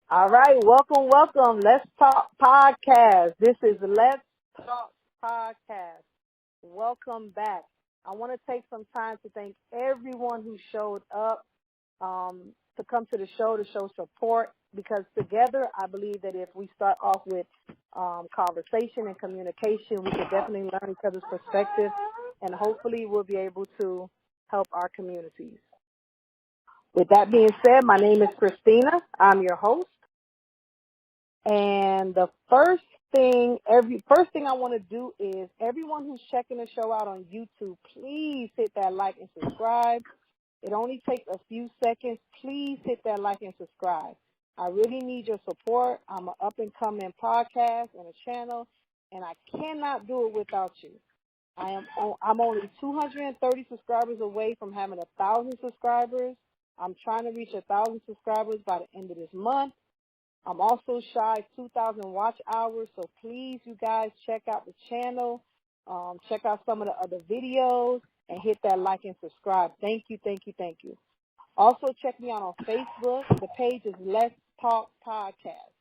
All right, welcome. Let's Talk Podcast. This is Let's Talk Podcast. Welcome back. I want to take some time to thank everyone who showed up to come to the show to show support, because together I believe that if we start off with conversation and communication, we can definitely learn each other's perspective, and hopefully we'll be able to help our communities. With that being said, my name is Christina. I'm your host. And the first thing I want to do is everyone who's checking the show out on YouTube, please hit that like and subscribe. It only takes a few seconds. Please hit that like and subscribe. I really need your support. I'm an up-and-coming podcast and a channel, and I cannot do it without you. I'm only 230 subscribers away from having 1,000 subscribers. I'm trying to reach 1,000 subscribers by the end of this month. I'm also shy of 2,000 watch hours, so please, you guys, check out the channel, check out some of the other videos, and hit that like and subscribe. Thank you. Also, check me out on Facebook. The page is Let's Talk Podcast.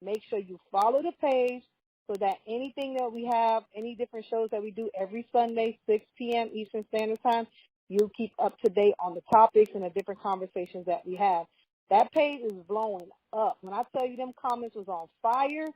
Make sure you follow the page so that anything that we have, any different shows that we do every Sunday, 6 p.m. Eastern Standard Time, you'll keep up to date on the topics and the different conversations that we have. That page is blowing up. When I tell you them comments was on fire,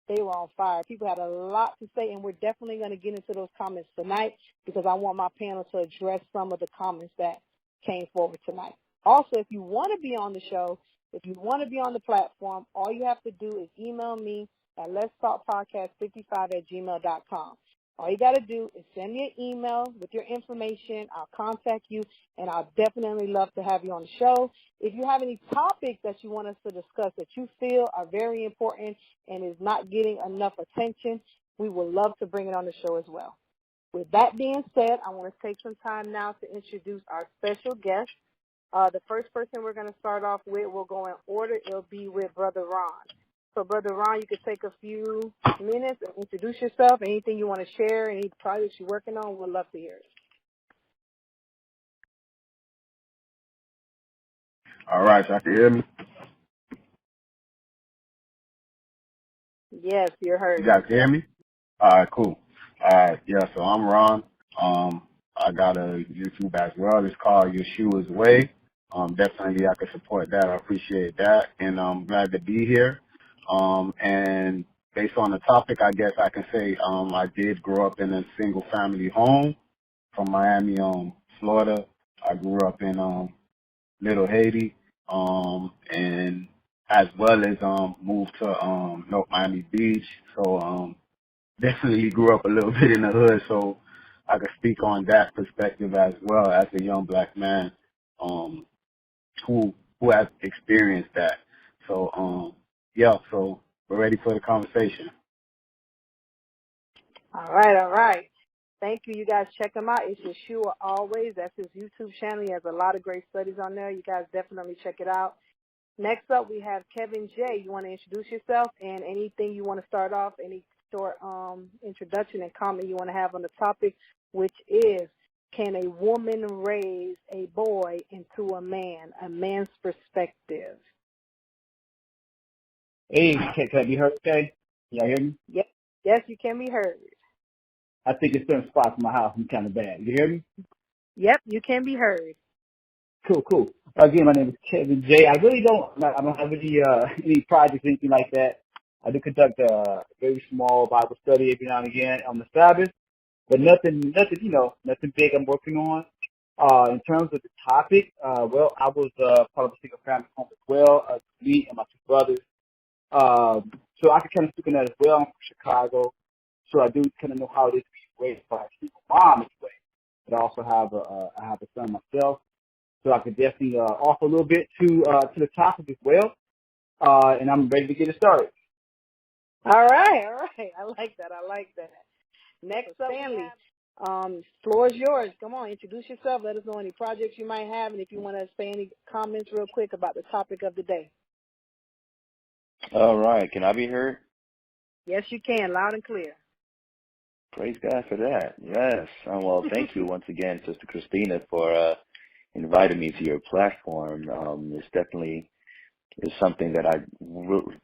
they were on fire. People had a lot to say, and we're definitely going to get into those comments tonight because I want my panel to address some of the comments that came forward tonight. Also, if you want to be on the show, if you want to be on the platform, all you have to do is email me at letstalkpodcast55@gmail.com. All you got to do is send me an email with your information. I'll contact you, and I'll definitely love to have you on the show. If you have any topics that you want us to discuss that you feel are very important and is not getting enough attention, we would love to bring it on the show as well. With that being said, I want to take some time now to introduce our special guest. The first person we're going to start off with, we'll go in order. It'll be with Brother Ron. So, Brother Ron, you could take a few minutes and introduce yourself. Anything you want to share, any projects you're working on, we'd love to hear it. All right, y'all can hear me? Yes, you're heard. You guys can hear me? All right, cool. Yeah, so I'm Ron. I got a YouTube as well. It's called Yeshua's Way. Definitely I can support that. I appreciate that. And I'm glad to be here. And based on the topic, I guess I can say I did grow up in a single family home from Miami, Florida. I grew up in Little Haiti, and as well as moved to North Miami Beach. So definitely grew up a little bit in the hood, so I could speak on that perspective as well as a young black man who has experienced that. So yeah, so we're ready for the conversation. All right. Thank you. You guys check him out. It's Yeshua Always. That's his YouTube channel. He has a lot of great studies on there. You guys definitely check it out. Next up, we have Kevin J. You want to introduce yourself and anything you want to start off, any short introduction and comment you want to have on the topic, which is, can a woman raise a boy into a man's perspective? Hey, can I be heard okay? Y'all hear me? Yes, you can be heard. I think it's certain spots in my house I'm kind of bad. You hear me? Yep, you can be heard. Cool. Again, my name is Kevin J. I don't have any projects or anything like that. I do conduct a very small Bible study every now and again on the Sabbath, but nothing big I'm working on. In terms of the topic, well, I was part of a single family home as well, me and my two brothers. So I can kind of speak on that as well. I'm from Chicago, so I do kind of know how it is to be raised by a single mom anyway. But I also have a son myself, so I could definitely offer a little bit to the topic as well. And I'm ready to get it started. All right. I like that. Next up, Stanley. Floor is yours. Come on, introduce yourself. Let us know any projects you might have, and if you want to say any comments real quick about the topic of the day. All right. Can I be heard? Yes, you can. Loud and clear. Praise God for that. Yes. Well, thank you once again, Sister Christina, for inviting me to your platform. It's definitely is something that I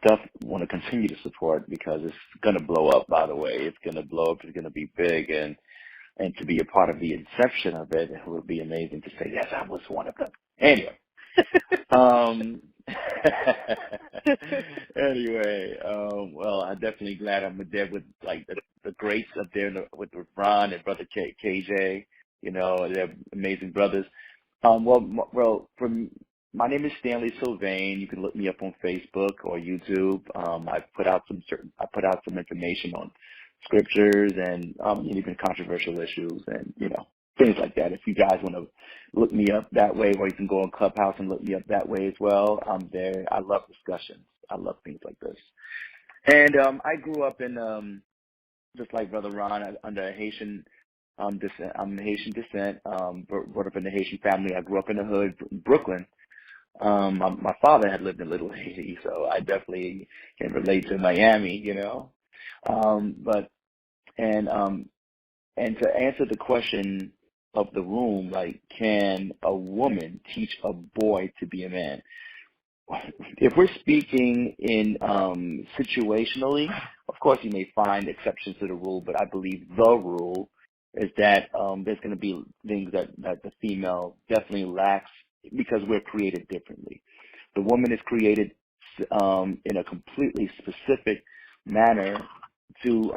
definitely want to continue to support because it's going to blow up, by the way. It's going to blow up. It's going to be big. And to be a part of the inception of it, it would be amazing to say, yes, I was one of them. Anyway. Well, I'm definitely glad I'm there with like the greats up there with Ron and Brother KJ. You know, they're amazing brothers. My name is Stanley Sylvain. You can look me up on Facebook or YouTube. I put out some information on scriptures and even controversial issues and things like that. If you guys want to look me up that way, or you can go on Clubhouse and look me up that way as well. I'm there. I love discussions. I love things like this. And I grew up in just like Brother Ron under Haitian descent. I'm Haitian descent. Brought up in a Haitian family. I grew up in the hood, Brooklyn. My father had lived in Little Haiti, so I definitely can relate to Miami, And to answer the question of the room, like, can a woman teach a boy to be a man? If we're speaking in situationally, of course you may find exceptions to the rule, but I believe the rule is that there's going to be things that the female definitely lacks because we're created differently. The woman is created in a completely specific manner to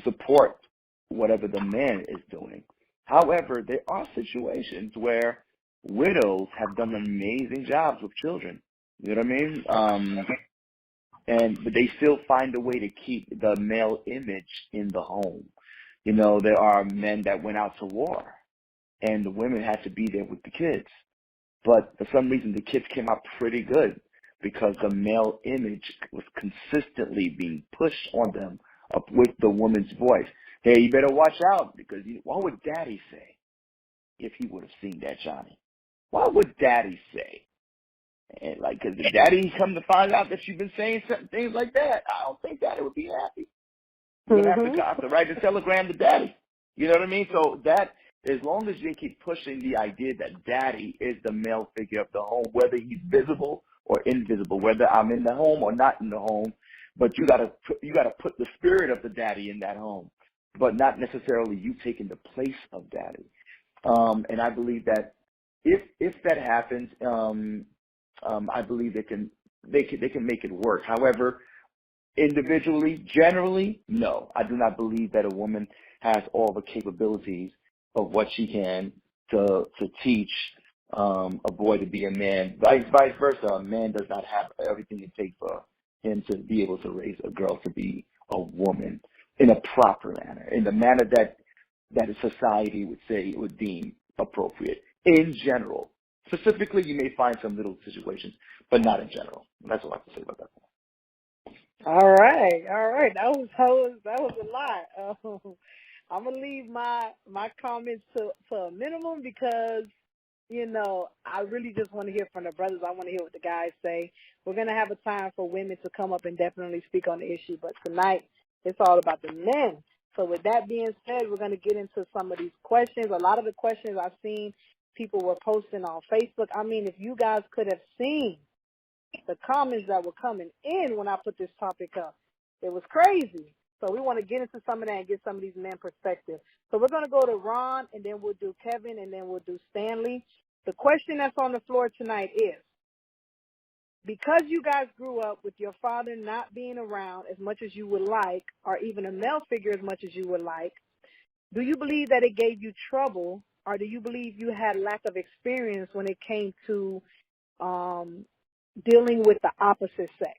support whatever the man is doing. However, there are situations where widows have done amazing jobs with children. You know what I mean? But they still find a way to keep the male image in the home. There are men that went out to war, and the women had to be there with the kids. But for some reason, the kids came out pretty good because the male image was consistently being pushed on them up with the woman's voice. Hey, you better watch out because what would Daddy say if he would have seen that Johnny? What would Daddy say? And because if Daddy come to find out that you've been saying certain things like that, I don't think Daddy would be happy. You're going to have to write a telegram to Daddy. You know what I mean? So that, as long as they keep pushing the idea that Daddy is the male figure of the home, whether he's visible or invisible, whether I'm in the home or not in the home, but you gotta put the spirit of the Daddy in that home, but not necessarily you taking the place of Daddy. And I believe that if that happens, I believe they can make it work. However, individually, generally, no, I do not believe that a woman has all the capabilities of what she can to teach a boy to be a man. Vice versa, a man does not have everything it takes for him to be able to raise a girl to be a woman in a proper manner, in the manner that society would deem appropriate. In general, specifically, you may find some little situations, but not in general. That's all I have to say about that. All right. That was a lot. I'm gonna leave my comments to a minimum because I really just want to hear from the brothers. I want to hear what the guys say. We're gonna have a time for women to come up and definitely speak on the issue, but tonight it's all about the men. So with that being said, we're gonna get into some of these questions. A lot of the questions I've seen people were posting on Facebook. I mean, if you guys could have seen the comments that were coming in when I put this topic up, it was crazy. So we want to get into some of that and get some of these men perspective. So we're going to go to Ron, and then we'll do Kevin, and then we'll do Stanley. The question that's on the floor tonight is, because you guys grew up with your father not being around as much as you would like, or even a male figure as much as you would like, do you believe that it gave you trouble, or do you believe you had lack of experience when it came to dealing with the opposite sex?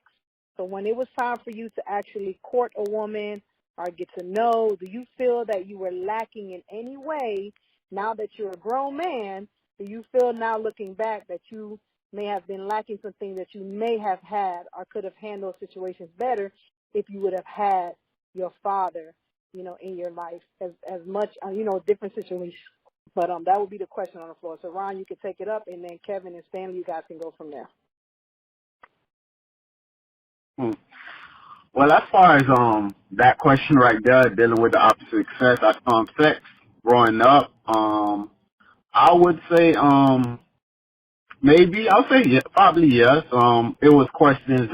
So when it was time for you to actually court a woman or get to know, do you feel that you were lacking in any way now that you're a grown man? Do you feel now looking back that you may have been lacking something that you may have had or could have handled situations better if you would have had your father, in your life as much, different situations? But that would be the question on the floor. So Ron, you can take it up, and then Kevin and Stanley, you guys can go from there. Well, as far as that question right there, dealing with the opposite sex, sex growing up, I would say Maybe I'll say yeah, probably yes. It was questions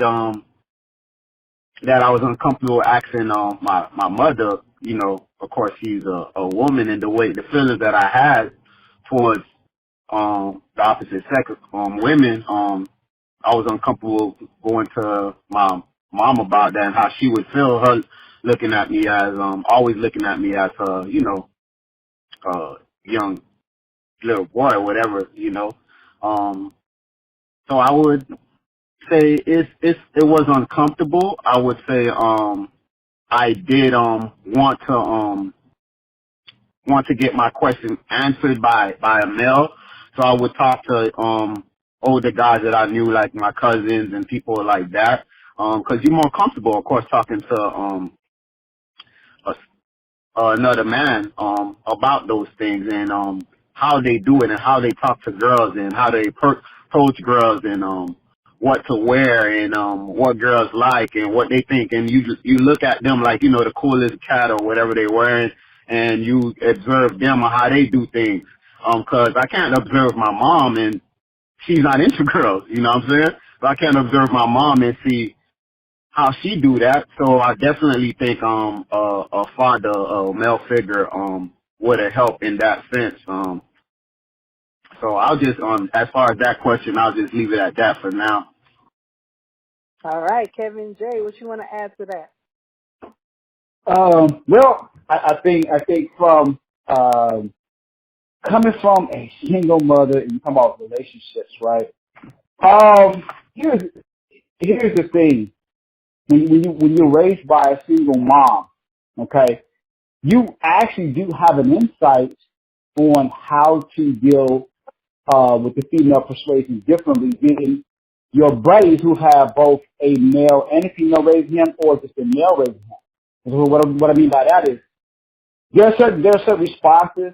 that I was uncomfortable asking my mother. You know, of course she's a woman, and the feelings that I had towards the opposite sex women, I was uncomfortable going to my mom about that and how she would feel, her looking at me as always looking at me as a, you know, young little boy or whatever, you know. So I would say it was uncomfortable. I would say I did want to get my question answered by a male. So I would talk to older guys that I knew, like my cousins and people like that. 'Cause you're more comfortable, of course, talking to a another man about those things and how they do it and how they talk to girls and how they approach girls and what to wear and what girls like and what they think, and you look at them like, you know, the coolest cat or whatever they're wearing, and you observe them or how they do things. 'Cause I can't observe my mom and she's not into girls, you know what I'm saying? So I can't observe my mom and see how she do that. So I definitely think a father, a male figure would have helped in that sense. So I'll just as far as that question, I'll just leave it at that for now. All right, Kevin J, what you want to add to that? Well, I think from coming from a single mother and you talking about relationships, right? Here's the thing. When you're raised by a single mom, okay, you actually do have an insight on how to deal with the female persuasion differently than your buddies who have both a male and a female raising him, or just a male raising him. So what I mean by that is there are certain responses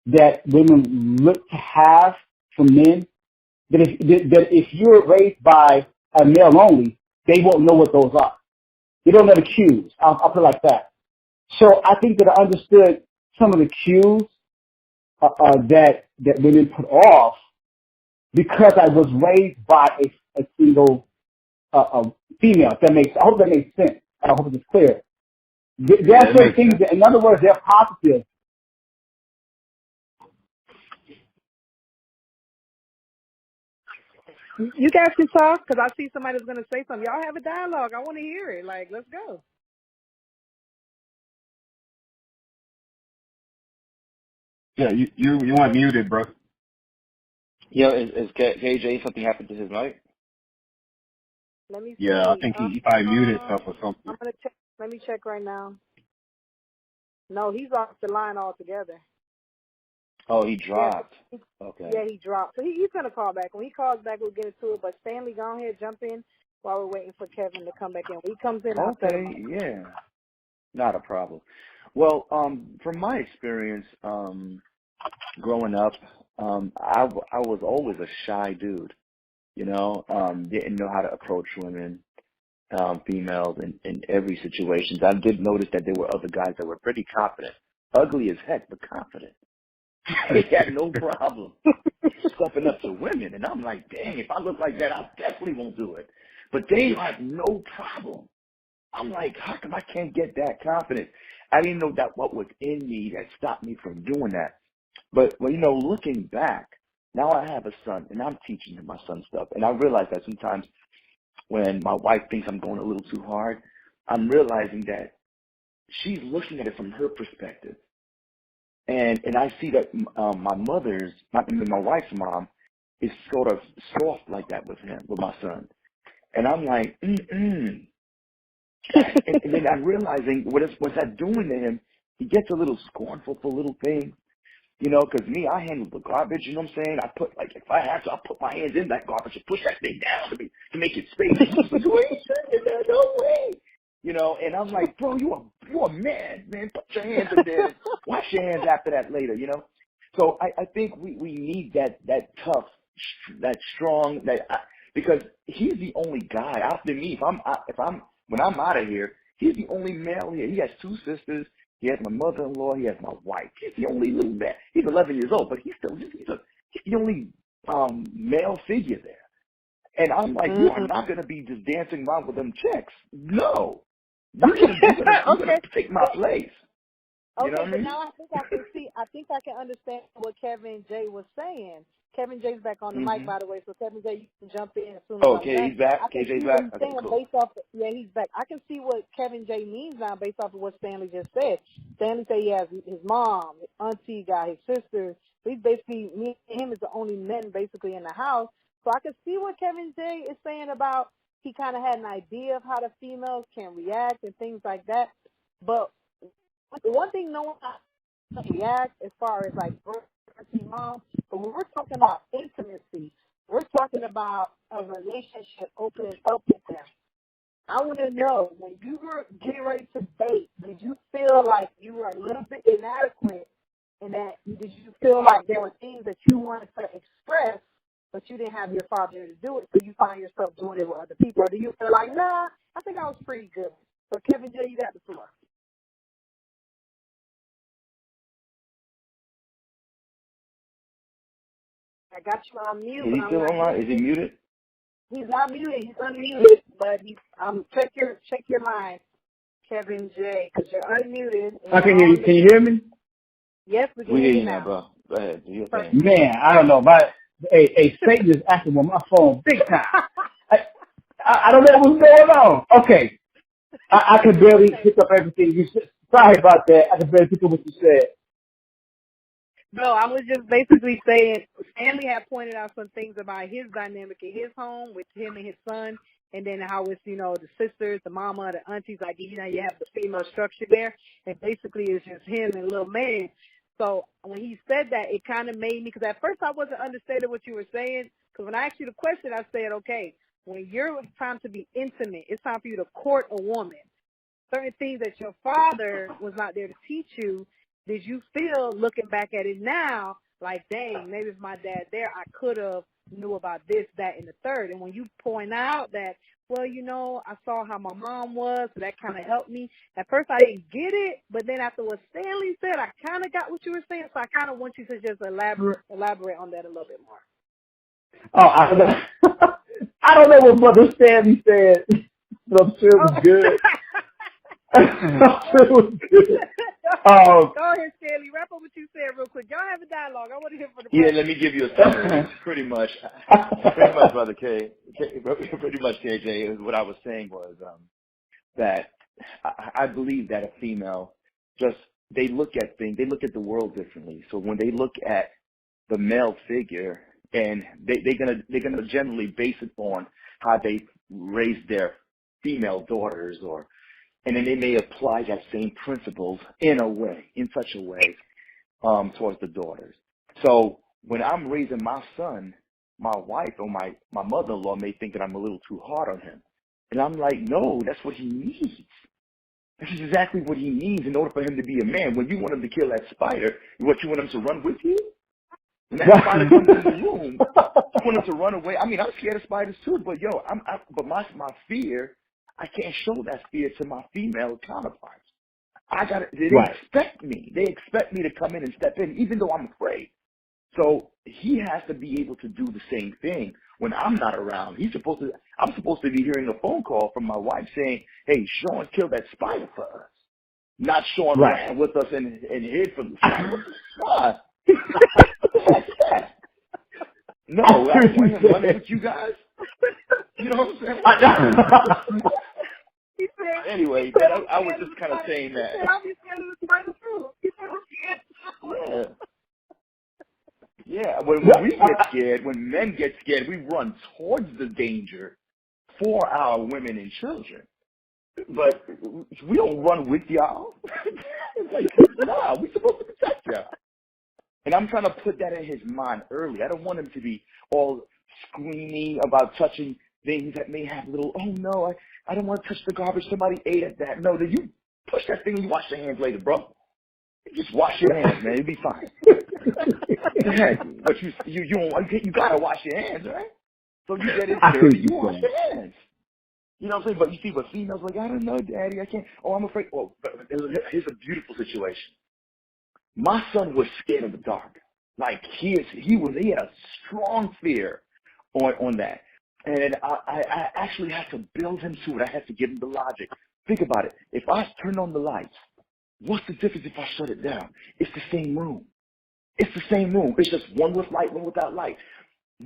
that women look to have from men that if you're raised by a male only, they won't know what those are. They don't know the cues. I'll put it like that. So I think that I understood some of the cues that women put off because I was raised by a single female. If that makes, I hope that makes sense. I hope it's clear. There are certain things that, in other words, they're positive. You guys can talk because I see somebody's going to say something. Y'all have a dialogue. I want to hear it. Like, let's go. Yeah, you weren't muted, bro. Yeah, is KJ, something happened to his mic? Let me see. Yeah, I think he probably muted stuff or something. I'm going to check. Let me check right now. No, he's off the line altogether. Oh, he dropped. Yeah, Okay. Yeah, he dropped. So he's going to call back. When he calls back, we'll get into it. But Stanley, go ahead, jump in while we're waiting for Kevin to come back in. When he comes in, I'll set him up. Yeah. Not a problem. Well, from my experience, growing up, I was always a shy dude, you know, didn't know how to approach women, females in every situation. I did notice that there were other guys that were pretty confident, ugly as heck, but confident. They had no problem stepping up to women. And I'm like, dang, if I look like that, I definitely won't do it. But they had no problem. I'm like, how come I can't get that confident? I didn't know that what was in me that stopped me from doing that. But, well, you know, looking back, now I have a son, and I'm teaching him my son stuff. And I realize that sometimes when my wife thinks I'm going a little too hard, I'm realizing that she's looking at it from her perspective. And I see that my wife's mom is sort of soft like that with my son. And I'm like, and then I'm realizing what's that doing to him? He gets a little scornful for little things, you know, because me, I handle the garbage, you know what I'm saying? I put, like, if I have to, I'll put my hands in that garbage and push that thing down to make it space. He's like, wait a second, no way. You know, and I'm like, bro, you're a man, put your hands in there. Wash your hands after that later, you know? So I think we need that tough, that strong, because he's the only guy after me. When I'm out of here, he's the only male here. He has two sisters. He has my mother-in-law. He has my wife. He's the only little man. He's 11 years old, but he's the only male figure there. And I'm like, you are not going to be just dancing around with them chicks. No. You're gonna take my place. You know what I mean? Now I think I can understand what Kevin J was saying. Kevin J's back on the mic, by the way, so Kevin J, you can jump in as soon as I'm done. He's back. KJ's back. Okay, cool. Based off, he's back. I can see what Kevin J means now based off of what Stanley just said. Stanley said he has his mom, his auntie guy, his sister. So he's basically, me and him is the only men basically in the house. So I can see what Kevin J is saying about he kind of had an idea of how the females can react and things like that. But the one thing no one react as far as like mom, but when we're talking about intimacy, we're talking about a relationship opening up with them. I want to know, when you were getting ready to date, did you feel like you were a little bit inadequate, and that did you feel like there were things that you wanted to express, but you didn't have your father to do it, so you find yourself doing it with other people? Or do you feel like, nah, I think I was pretty good? So Kevin J, you got the floor. I got you on mute. Is he still online? Is he muted? He's not muted. He's unmuted, but check your line, Kevin J, because you're unmuted. I can hear you. Can you hear me? Yes, we can hear you now, bro. Go ahead. Do your thing. Man, I don't know. Satan is acting on my phone big time. I don't know what's going on. Okay. I can barely pick up everything you said. Sorry about that. I can barely pick up what you said. No, I was just basically saying Stanley had pointed out some things about his dynamic in his home with him and his son, and then how it's, the sisters, the mama, the aunties, like, you have the female structure there, and basically it's just him and little man. So when he said that, it kind of made me, because at first I wasn't understanding what you were saying, because when I asked you the question, I said, okay, when it's time to be intimate, it's time for you to court a woman. Certain things that your father was not there to teach you, did you feel, looking back at it now, like, dang, maybe if my dad there, I could have knew about this, that, and the third? And when you point out that, well, I saw how my mom was, so that kind of helped me. At first, I didn't get it, but then after what Stanley said, I kind of got what you were saying, so I kind of want you to just elaborate on that a little bit more. Oh, I don't know. I don't know what Brother Stanley said, but I'm sure it was good. I'm sure it was good. Go ahead, Stanley. Wrap up what you said real quick. Y'all have a dialogue. I want to hear from the person. Let me give you a summary. pretty much, Brother K. Pretty much, KJ. What I was saying was that I believe that a female they look at things, they look at the world differently. So when they look at the male figure, and they're gonna generally base it on how they raise their female daughters, and then they may apply that same principles in such a way towards the daughters. So when I'm raising my son, my wife or my mother-in-law may think that I'm a little too hard on him. And I'm like, no, that's what he needs. This is exactly what he needs in order for him to be a man. When you want him to kill that spider, you want him to run with you? When that spider comes in the room, you want him to run away? I mean, I'm scared of spiders too, but but my fear, I can't show that fear to my female counterparts. They expect me. They expect me to come in and step in, even though I'm afraid. So he has to be able to do the same thing when I'm not around. I'm supposed to be hearing a phone call from my wife saying, hey, Sean killed that spider for us. Not Sean ran with us and hid from the spider. What the heck is that? No, I don't want him running with you guys. You know what I'm saying? Anyway, I was just kind of saying that. Yeah, when we get scared, when men get scared, we run towards the danger for our women and children. But we don't run with y'all. Nah, we're supposed to protect y'all. And I'm trying to put that in his mind early. I don't want him to be all screaming about touching things that may have little, oh no, I don't want to touch the garbage. Somebody ate at that. No, then you push that thing and you wash your hands later, bro. You just wash your hands, man. It'll be fine. But you gotta wash your hands, right? So you get it dirty, you wash your hands. You know what I'm saying? But you see, but females like, I don't know, Daddy, I can't. Oh, I'm afraid. Well, here's a beautiful situation. My son was scared of the dark. Like he had a strong fear on that. And I actually had to build him to it. I had to give him the logic. Think about it. If I turn on the lights, what's the difference if I shut it down? It's the same room. It's the same room. It's just one with light, one without light.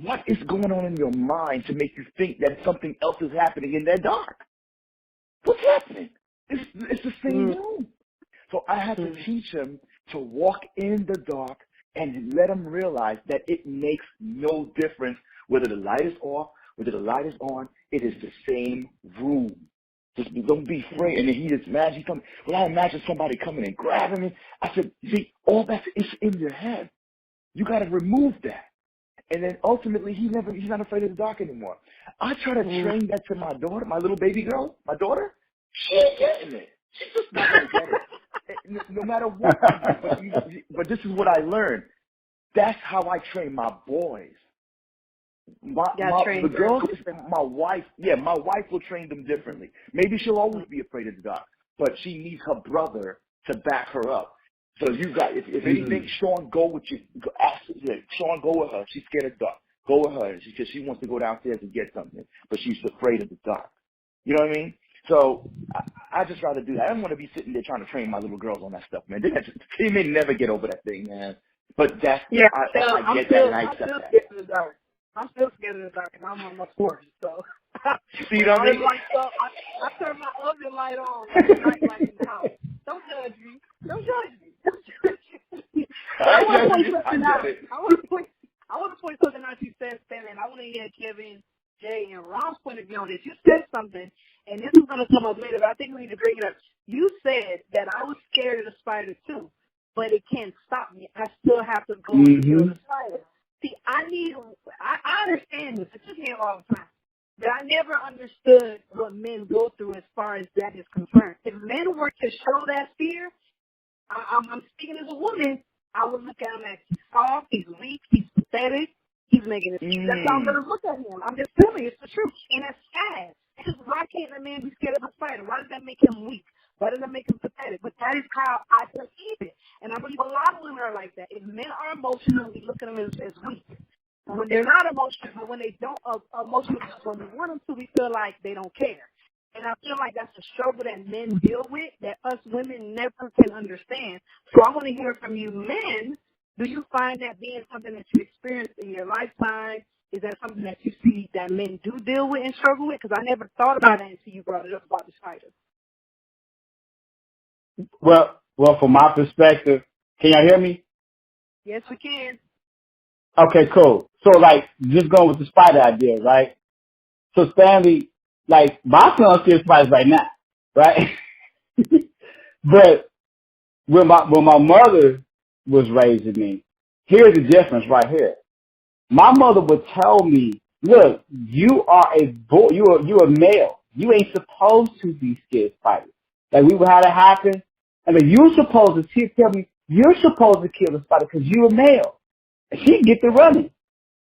What is going on in your mind to make you think that something else is happening in that dark? What's happening? It's the same room. So I had to teach him to walk in the dark and let him realize that it makes no difference whether the light is off, whether the light is on. It is the same room. Just don't be afraid. And then he just imagine I imagine somebody coming and grabbing me. I said, see, all that is in your head. You got to remove that. And then ultimately, he's not afraid of the dark anymore. I try to train that to my daughter, my little baby girl, my daughter. She ain't getting it. She's just not going to get it. No matter what I do. But this is what I learned. That's how I train my boys. The girls, my wife will train them differently. Maybe she'll always be afraid of the dark, but she needs her brother to back her up. So you got, if anything, Sean, go with you. Sean, go with her. She's scared of the dark. Go with her because she wants to go downstairs and get something, but she's afraid of the dark. You know what I mean? So I just rather do that. I don't want to be sitting there trying to train my little girls on that stuff, man. They may never get over that thing, man. But that's I get that and I accept that. I'm still scared of the dark, and I'm almost 40, so. See what I mean? I turn my oven light on when the night light in the house. Don't judge me. Don't judge me. Don't judge me. I want to point something out you said, and I want to hear Kevin, Jay, and Ron's point of view on this. You said something, and this is going to come up later, but I think we need to bring it up. You said that I was scared of the spider, too, but it can't stop me. I still have to go and kill the spider. See, I understand this. It took me all the time. But I never understood what men go through as far as that is concerned. If men were to show that fear, I'm speaking as a woman, I would look at him as he's soft, he's weak, he's pathetic, he's making excuses. That's how I'm going to look at him. I'm just telling you, it's the truth. And it's sad. Because why can't a man be scared of a spider? Why does that make him weak? Why does that make him pathetic? But that is how I perceive it. And I believe a lot of women are like that. If men are emotional, we look at them as weak. When they're not emotional, but when they don't emotional, when we want them to, we feel like they don't care. And I feel like that's a struggle that men deal with that us women never can understand. So I want to hear from you men. Do you find that being something that you experienced in your lifetime? Is that something that you see that men do deal with and struggle with? Because I never thought about that until you brought it up about the spider. Well, from my perspective, can y'all hear me? Yes, we can. Okay, cool. So, like, just going with the spider idea, right? So, Stanley, like, my son's scared of spiders right now, right? But when my mother was raising me, here's the difference right here. My mother would tell me, look, you are a boy, you're a male. You ain't supposed to be scared of spiders. Like, we would have it happen. I mean, you're supposed to, she'd tell me, you're supposed to kill the spider because you're a male. And she'd get to running.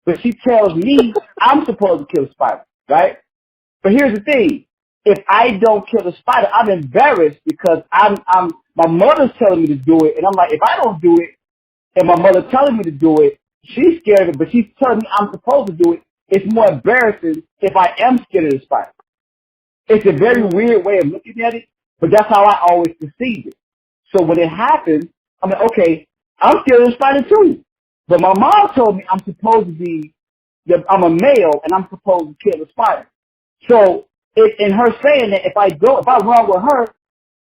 But she tells me I'm supposed to kill the spider, right? But here's the thing. If I don't kill the spider, I'm embarrassed because my mother's telling me to do it. And I'm like, if I don't do it, and my mother telling me to do it, she's scared of it, but she's telling me I'm supposed to do it. It's more embarrassing if I am scared of the spider. It's a very weird way of looking at it, but that's how I always perceived it. So when it happened, I'm like, okay, I'm scared of the spider too. But my mom told me I'm supposed to be, I'm a male and I'm supposed to kill the spider. So in her saying that if I run with her,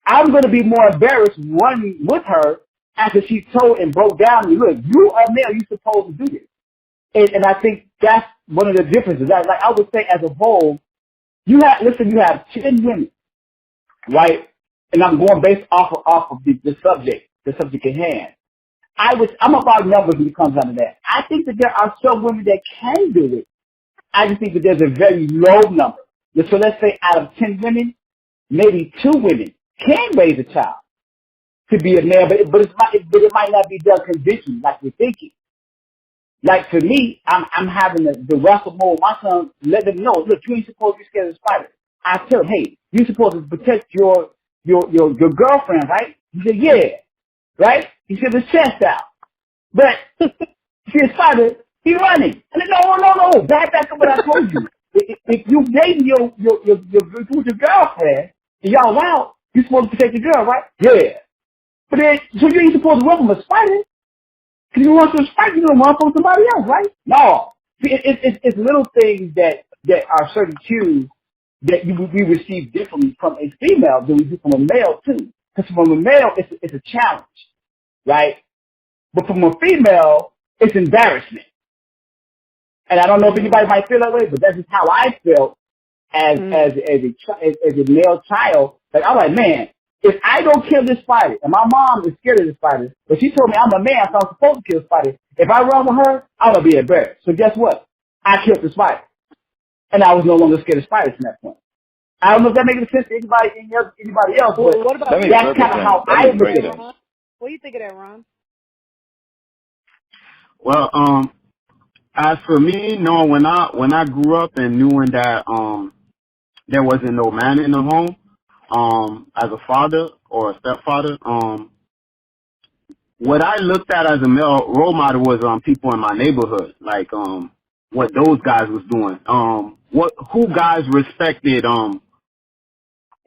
I'm going to be more embarrassed running with her after she told and broke down to me, look, you are male, you're supposed to do this. And I think that's one of the differences. Like I would say as a whole, you have 10 women, right? And I'm going based off of the subject at hand. I'm about numbers when it comes down to that. I think that there are some women that can do it. I just think that there's a very low number. So let's say out of 10 women, maybe 2 women can raise a child to be a male, but it might not be done conventionally like we're thinking. Like for me, I'm having the wrestle more with my son, let them know, look, you ain't supposed to be scared of the spider. I tell him, hey, you're supposed to protect your girlfriend, right? He said, yeah, right? He said, the chest out. But See a spider, he running. And then, no. Back up what I told you. If you dating your girlfriend and y'all out, you're supposed to protect your girl, right? Yeah. But then, so you ain't supposed to run from a spider. Because you run from a spider, you don't run from somebody else, right? No. See, it's little things that are certain cues that we receive differently from a female than we do from a male too. Because from a male, it's a challenge, right? But from a female, it's embarrassment. And I don't know if anybody might feel that way, but that's just how I felt as a male child. Like I'm like, man, if I don't kill this spider, and my mom is scared of the spider, but she told me I'm a man, so I'm supposed to kill the spider. If I run with her, I'm gonna be embarrassed. So guess what? I killed the spider, and I was no longer scared of spiders from that point. I don't know if that makes sense to anybody else, but what about that's kind of how I look at it. What do you think of that, Ron? Well, as for me, no, when I grew up and knew that there wasn't no man in the home, as a father or a stepfather, what I looked at as a male role model was people in my neighborhood, like what those guys was doing, who guys respected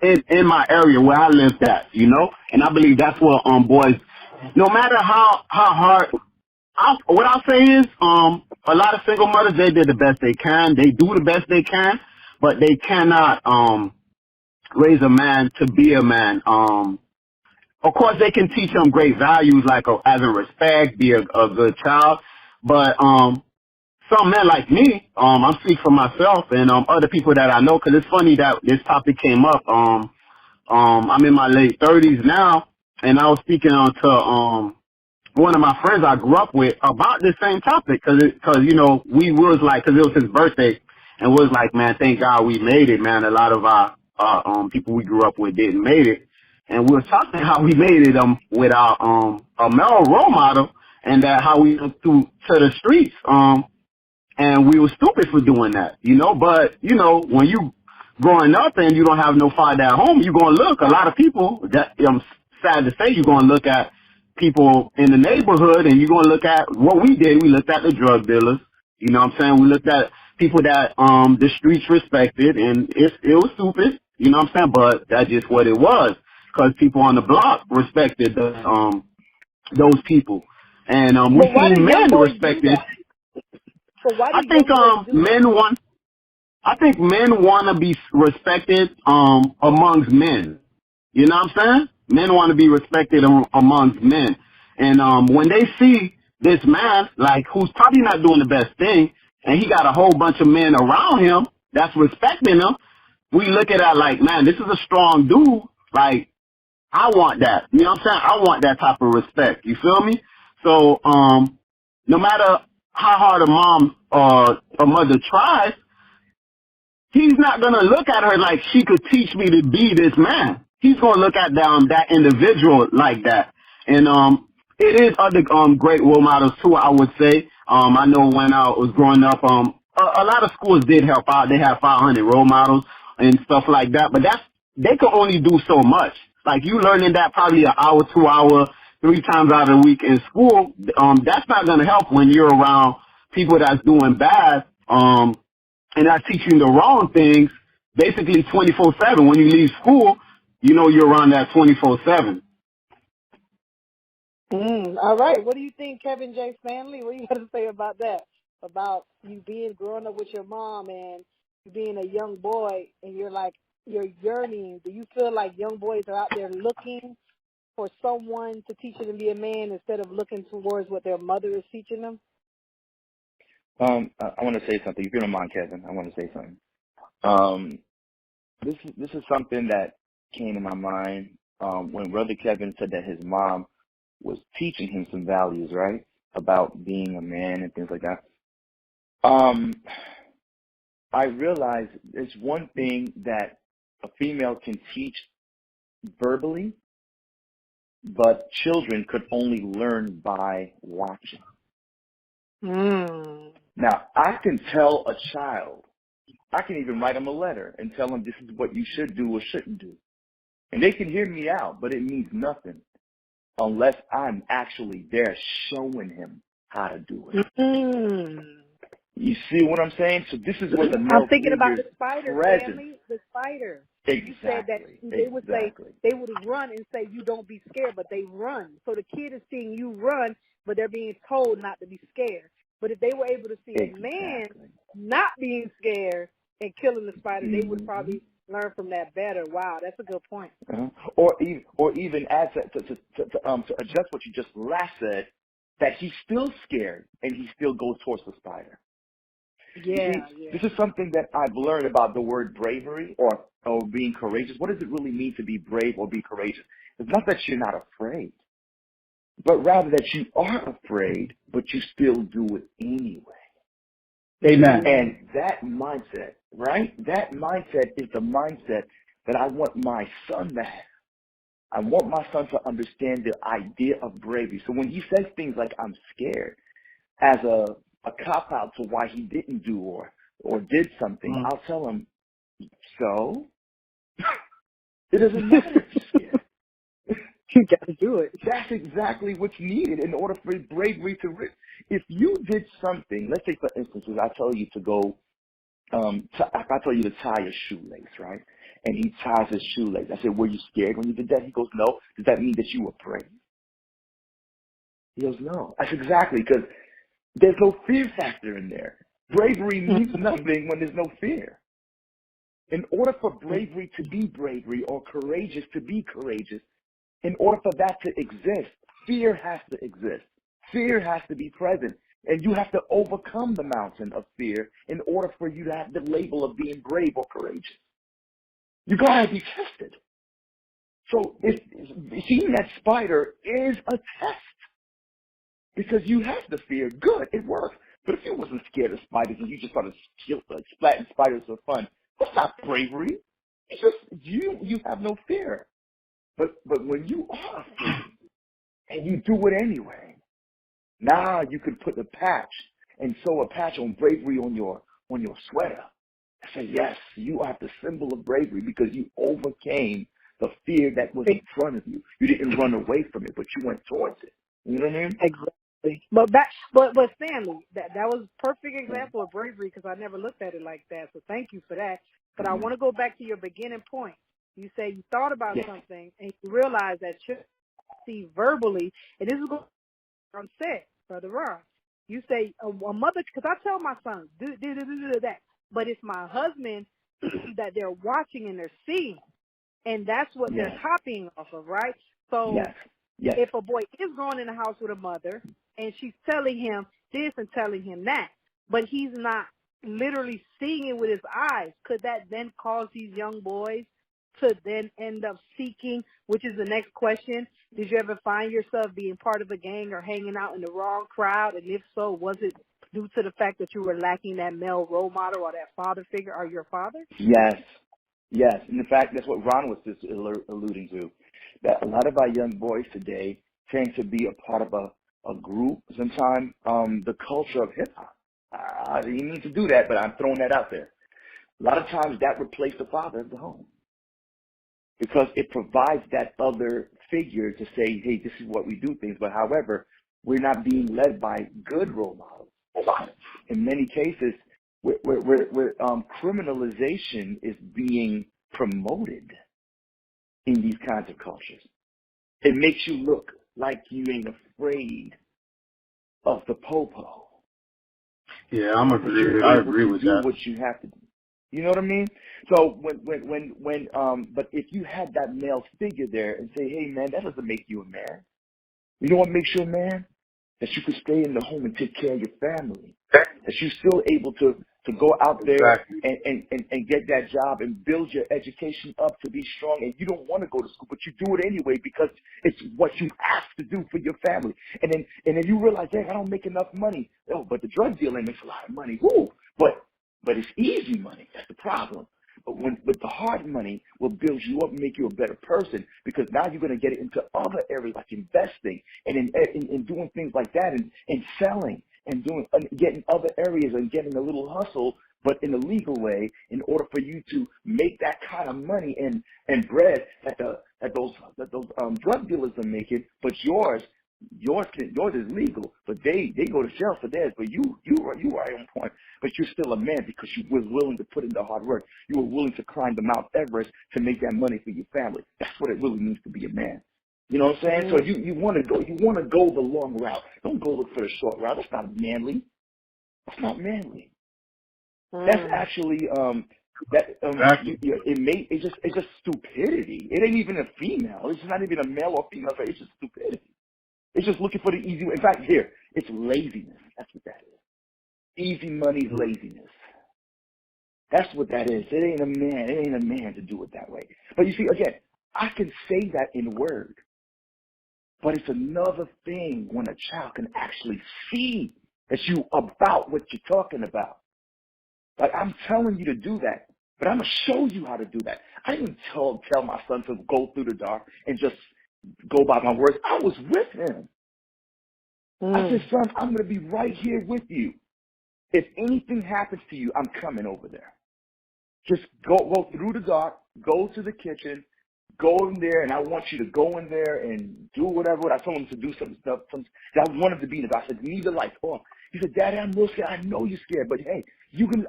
in my area where I lived at, you know, and I believe that's what boys, no matter how hard. What I'll say is, a lot of single mothers, they did the best they can. They do the best they can, but they cannot, raise a man to be a man. Of course, they can teach them great values, like as a respect, be a good child. But, some men like me, I'm speaking for myself and, other people that I know, cause it's funny that this topic came up. I'm in my late 30s now, and I was speaking to, one of my friends I grew up with about this same topic, cause you know, we was like, cause it was his birthday, and was like, man, thank God we made it, man. A lot of our people we grew up with didn't make it, and we were talking how we made it with our a male role model, and that how we went through to the streets, and we were stupid for doing that, you know. But you know, when you growing up and you don't have no father at home, you're gonna look, a lot of people that sad to say, you're gonna look at people in the neighborhood, and you're going to look at what we did. We looked at the drug dealers, you know what I'm saying? We looked at people that the streets respected, and it was stupid, you know what I'm saying? But that's just what it was, because people on the block respected those people. And we seen men respected. So why I think men want to be respected amongst men. You know what I'm saying? Men want to be respected amongst men. And when they see this man, like, who's probably not doing the best thing, and he got a whole bunch of men around him that's respecting him, we look at that like, man, this is a strong dude. Like, I want that. You know what I'm saying? I want that type of respect. You feel me? So, no matter how hard a mom or a mother tries, he's not going to look at her like she could teach me to be this man. He's going to look at that individual like that. And it is other great role models too, I would say. I know when I was growing up, a lot of schools did help out. They have 500 role models and stuff like that. But they can only do so much. Like, you learning that probably an hour, 2 hour, 3 times out of the week in school, that's not going to help when you're around people that's doing bad, and that's teaching the wrong things, basically 24/7. When you leave school, you know you're around that 24/7. All right. What do you think, Kevin J. Stanley? What do you got to say about that? About you growing up with your mom and you being a young boy, and you're yearning. Do you feel like young boys are out there looking for someone to teach them to be a man instead of looking towards what their mother is teaching them? I want to say something. If you don't mind, Kevin, I want to say something. This is something that came to my mind when Brother Kevin said that his mom was teaching him some values, right, about being a man and things like that. I realized it's one thing that a female can teach verbally, but children could only learn by watching. Now, I can tell a child, I can even write them a letter and tell them this is what you should do or shouldn't do. And they can hear me out, but it means nothing unless I'm actually there showing him how to do it. Mm. You see what I'm saying? So this is where the I'm male thinking about figure's the spider presence. family. The spider. Exactly. You said that they would say, they would run and say, you don't be scared, but they run. So the kid is seeing you run, but they're being told not to be scared. But if they were able to see a man not being scared and killing the spider, they would probably learn from that better. Wow, that's a good point. Or even add to adjust what you just last said, that he's still scared and he still goes towards the spider. Yeah, This is something that I've learned about the word bravery or being courageous. What does it really mean to be brave or be courageous? It's not that you're not afraid, but rather that you are afraid, but you still do it anyway. Amen. And that mindset, right? That mindset is the mindset that I want my son to have. I want my son to understand the idea of bravery. So when he says things like, I'm scared, as a cop-out to why he didn't do or did something, I'll tell him, so? It doesn't matter if you're scared. You got to do it. That's exactly what's needed in order for bravery to rip. If you did something, let's say for instance, I tell you to go, I tell you to tie your shoelace, right? And he ties his shoelace. I said, were you scared when you did that? He goes, no. Does that mean that you were brave? He goes, no. That's exactly, because there's no fear factor in there. Bravery means nothing when there's no fear. In order for bravery to be bravery or courageous to be courageous, in order for that to exist, fear has to exist. Fear has to be present. And you have to overcome the mountain of fear in order for you to have the label of being brave or courageous. You got to be tested. So seeing that spider is a test. Because you have the fear. Good, it works. But if you wasn't scared of spiders and you just started splatting spiders for fun, that's not bravery. It's just you have no fear. But when you are afraid and you do it anyway, now you can put a patch and sew a patch on bravery on your sweater. I say, yes, you are the symbol of bravery because you overcame the fear that was in front of you. You didn't run away from it, but you went towards it. You know what I mean? Exactly. But Stanley, that was a perfect example of bravery because I never looked at it like that. So thank you for that. But I want to go back to your beginning point. You say you thought about something and you realize that you see verbally, and this is what I'm saying, Brother Ron. You say a mother, because I tell my sons, do that. But it's my husband that they're watching and they're seeing. And that's what they're copying off of, right? So if a boy is going in the house with a mother and she's telling him this and telling him that, but he's not literally seeing it with his eyes, could that then cause these young boys to then end up seeking, which is the next question, did you ever find yourself being part of a gang or hanging out in the wrong crowd? And if so, was it due to the fact that you were lacking that male role model or that father figure or your father? Yes. And in fact, that's what Ron was just alluding to, that a lot of our young boys today tend to be a part of a group, sometimes the culture of hip-hop. I didn't mean to do that, but I'm throwing that out there. A lot of times that replaced the father of the home because it provides that other figure to say, hey, this is what we do things. But however, we're not being led by good role models. In many cases, criminalization is being promoted in these kinds of cultures. It makes you look like you ain't afraid of the popo. Yeah, I agree with that. Do what you have to do. You know what I mean? So but if you had that male figure there and say, hey man, that doesn't make you a man. You know what makes you a man? That you could stay in the home and take care of your family. That you're still able to go out there and get that job and build your education up to be strong. And you don't want to go to school, but you do it anyway because it's what you have to do for your family. And then you realize, dang, I don't make enough money. Oh, but the drug dealing makes a lot of money. Woo! But it's easy money. That's the problem. But with the hard money will build you up and make you a better person because now you're going to get it into other areas like investing and in doing things like that and selling and getting other areas and getting a little hustle, but in a legal way in order for you to make that kind of money and bread that those drug dealers are making, but yours yours is legal, but they go to jail for theirs. But you are on point. But you're still a man because you were willing to put in the hard work. You were willing to climb the Mount Everest to make that money for your family. That's what it really means to be a man. You know what I'm saying? So you want to go the long route. Don't go look for the short route. That's not manly. That's not manly. That's actually it's just stupidity. It ain't even a female. It's not even a male or female. It's just stupidity. It's just looking for the easy way. In fact, it's laziness. That's what that is. Easy money's laziness. That's what that is. It ain't a man. It ain't a man to do it that way. But you see, again, I can say that in word. But it's another thing when a child can actually see that you about what you're talking about. Like, I'm telling you to do that, but I'm going to show you how to do that. I didn't tell my son to go through the dark and just go by my words. I was with him. I said, son, I'm going to be right here with you. If anything happens to you, I'm coming over there. Just go through the dark, go to the kitchen, go in there, and I want you to go in there and do whatever. I told him to do some stuff. I wanted to be there. I said, leave the lights on. He said, Daddy, I'm real scared. I know you're scared, but hey,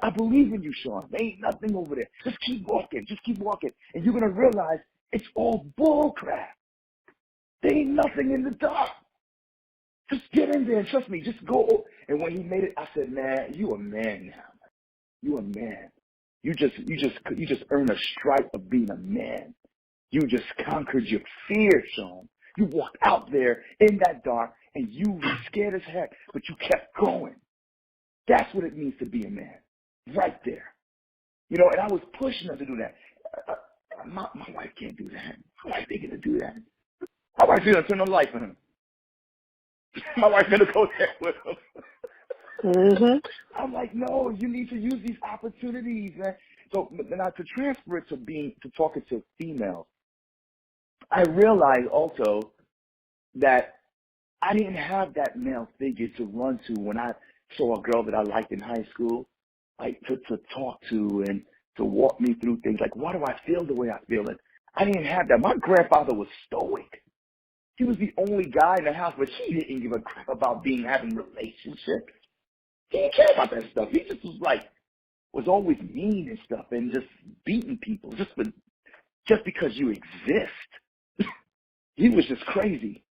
I believe in you, Sean. There ain't nothing over there. Just keep walking. Just keep walking. And you're going to realize it's all bull crap. There ain't nothing in the dark. Just get in there and trust me. Just go. And when he made it, I said, man, you a man now. You a man. You just earned a stripe of being a man. You just conquered your fear, Sean. You walked out there in that dark, and you were scared as heck, but you kept going. That's what it means to be a man, right there. You know, and I was pushing him to do that. My wife can't do that. My wife ain't going to do that. My wife's going to turn on the light for him. My wife's going to go there with him. I'm like, no, you need to use these opportunities, man. So now to transfer it to talking to females, I realized also that I didn't have that male figure to run to when I saw a girl that I liked in high school, like to talk to and to walk me through things. Like, why do I feel the way I feel? And I didn't have that. My grandfather was stoic. He was the only guy in the house, but he didn't give a crap about having relationships. He didn't care about that stuff. He just was always mean and stuff and just beating people just because you exist. He was just crazy.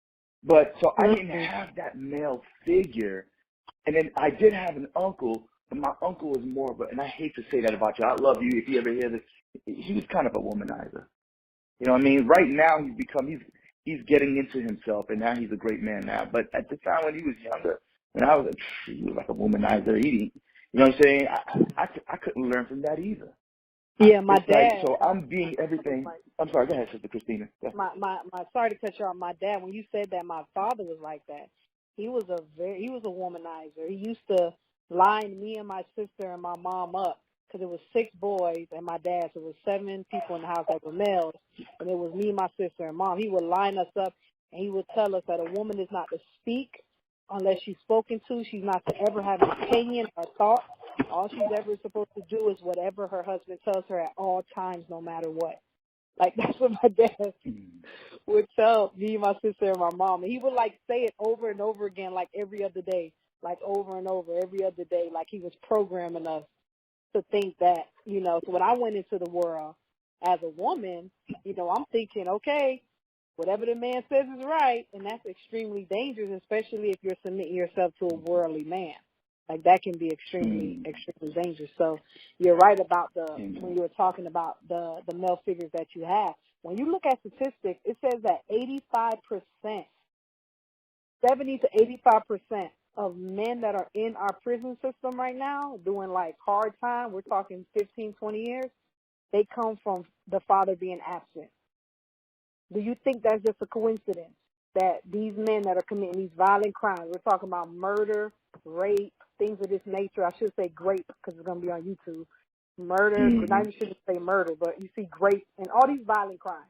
But so I didn't have that male figure. And then I did have an uncle, but my uncle was more of a, and I hate to say that about you. I love you if you ever hear this. He was kind of a womanizer. You know what I mean? Right now he's getting into himself, and now he's a great man now. But at the time when he was younger, he was like a womanizer. You know what I'm saying? I couldn't learn from that either. Yeah, my dad. So I'm being everything. I'm sorry. Go ahead, Sister Christina. My sorry to cut you off. My dad, when you said that, my father was like that. He was a womanizer. He used to line me and my sister and my mom up because it was 6 boys and my dad. So it was 7 people in the house that were males, and it was me, my sister, and mom. He would line us up and he would tell us that a woman is not to speak unless she's spoken to. She's not to ever have an opinion or thought. All she's ever supposed to do is whatever her husband tells her at all times, no matter what. Like, that's what my dad would tell me, my sister, and my mom. And he would, say it over and over again, every other day, over and over, every other day, like he was programming us to think that, So when I went into the world as a woman, I'm thinking, okay, whatever the man says is right, and that's extremely dangerous, especially if you're submitting yourself to a worldly man. Like, that can be extremely, extremely dangerous. So you're right about when you were talking about the male figures that you have. When you look at statistics, it says that 70 to 85% of men that are in our prison system right now doing hard time, we're talking 15, 20 years, they come from the father being absent. Do you think that's just a coincidence that these men that are committing these violent crimes, we're talking about murder, rape, things of this nature, I should say grape because it's going to be on YouTube, murder, not even shouldn't say murder, but you see grape and all these violent crimes.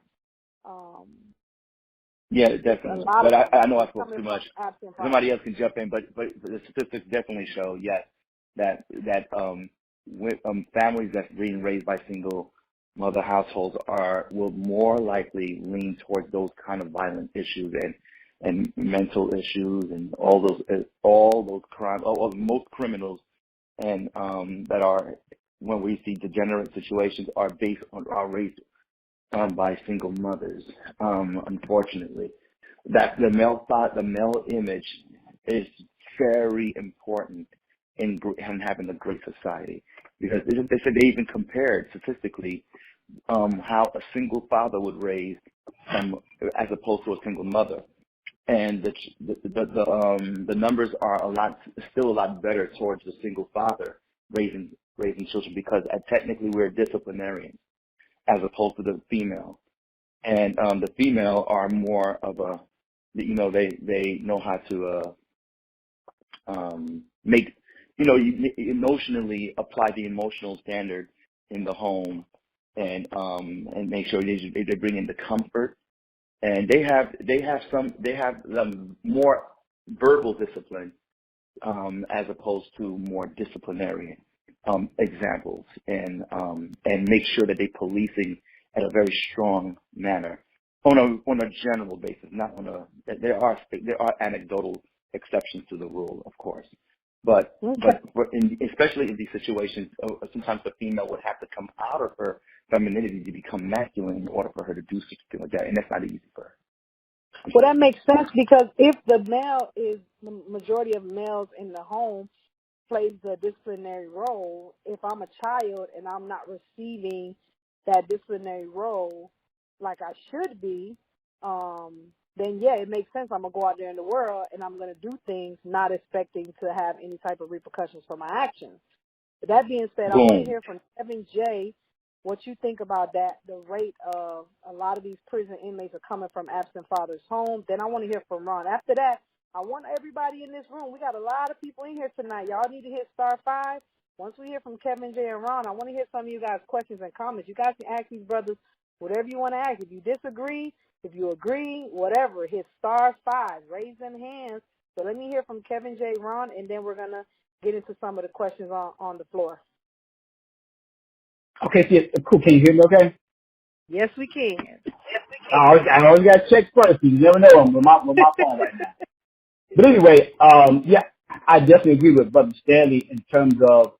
Yeah, definitely. But I know I spoke too much. Somebody else can jump in, but the statistics definitely show, yes, that families that's being raised by single mother households will more likely lean towards those kind of violent issues. and mental issues and all those crimes, most criminals and that are, when we see degenerate situations, are raised by single mothers. Unfortunately, that the male image is very important in having a great society, because they said they even compared statistically how a single father would raise as opposed to a single mother, and the numbers are still a lot better towards the single father raising children, because technically we're disciplinarians as opposed to the female, and the female are more of a, they know how to make, emotionally apply the emotional standard in the home, and make sure they bring in the comfort, and they have more verbal discipline as opposed to more disciplinary examples, and make sure that they policing at a very strong manner on a general basis, not on a, there are anecdotal exceptions to the rule, of course. But especially in these situations, sometimes the female would have to come out of her femininity to become masculine in order for her to do something like that, and that's not easy for her. Well, that makes sense, because if the male is, the majority of males in the home plays the disciplinary role, if I'm a child and I'm not receiving that disciplinary role like I should be, then yeah, it makes sense. I'm going to go out there in the world and I'm going to do things not expecting to have any type of repercussions for my actions. But that being said, I want to hear from Kevin J. what you think about that, the rate of a lot of these prison inmates are coming from absent fathers' homes. Then I want to hear from Ron. After that, I want everybody in this room, we got a lot of people in here tonight. Y'all need to hit *5. Once we hear from Kevin J. and Ron, I want to hear some of you guys' questions and comments. You guys can ask these brothers whatever you want to ask. If you disagree, if you agree, whatever, hit *5. Raise them hands. So let me hear from Kevin J., Ron, and then we're going to get into some of the questions on the floor. Okay, cool. Can you hear me okay? Yes, we can. I always got to check first. You never know. I'm with my phone right now. But anyway, yeah, I definitely agree with Brother Stanley in terms of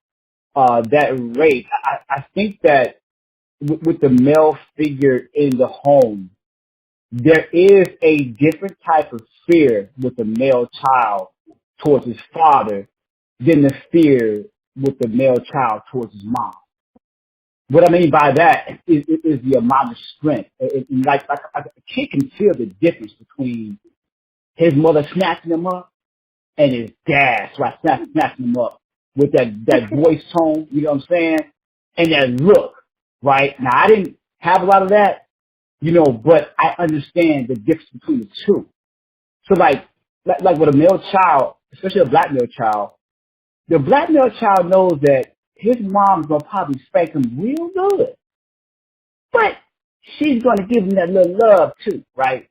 that rate. I think that with the male figure in the home, there is a different type of fear with the male child towards his father than the fear with the male child towards his mom. What I mean by that is the amount of strength. Like a kid can feel the difference between his mother snatching him up and his dad snatching him up with that voice tone, you know what I'm saying? And that look, right? Now, I didn't have a lot of that, but I understand the difference between the two. So like with a male child, especially a black male child, the black male child knows that his mom's going to probably spank him real good. But she's going to give him that little love too, right?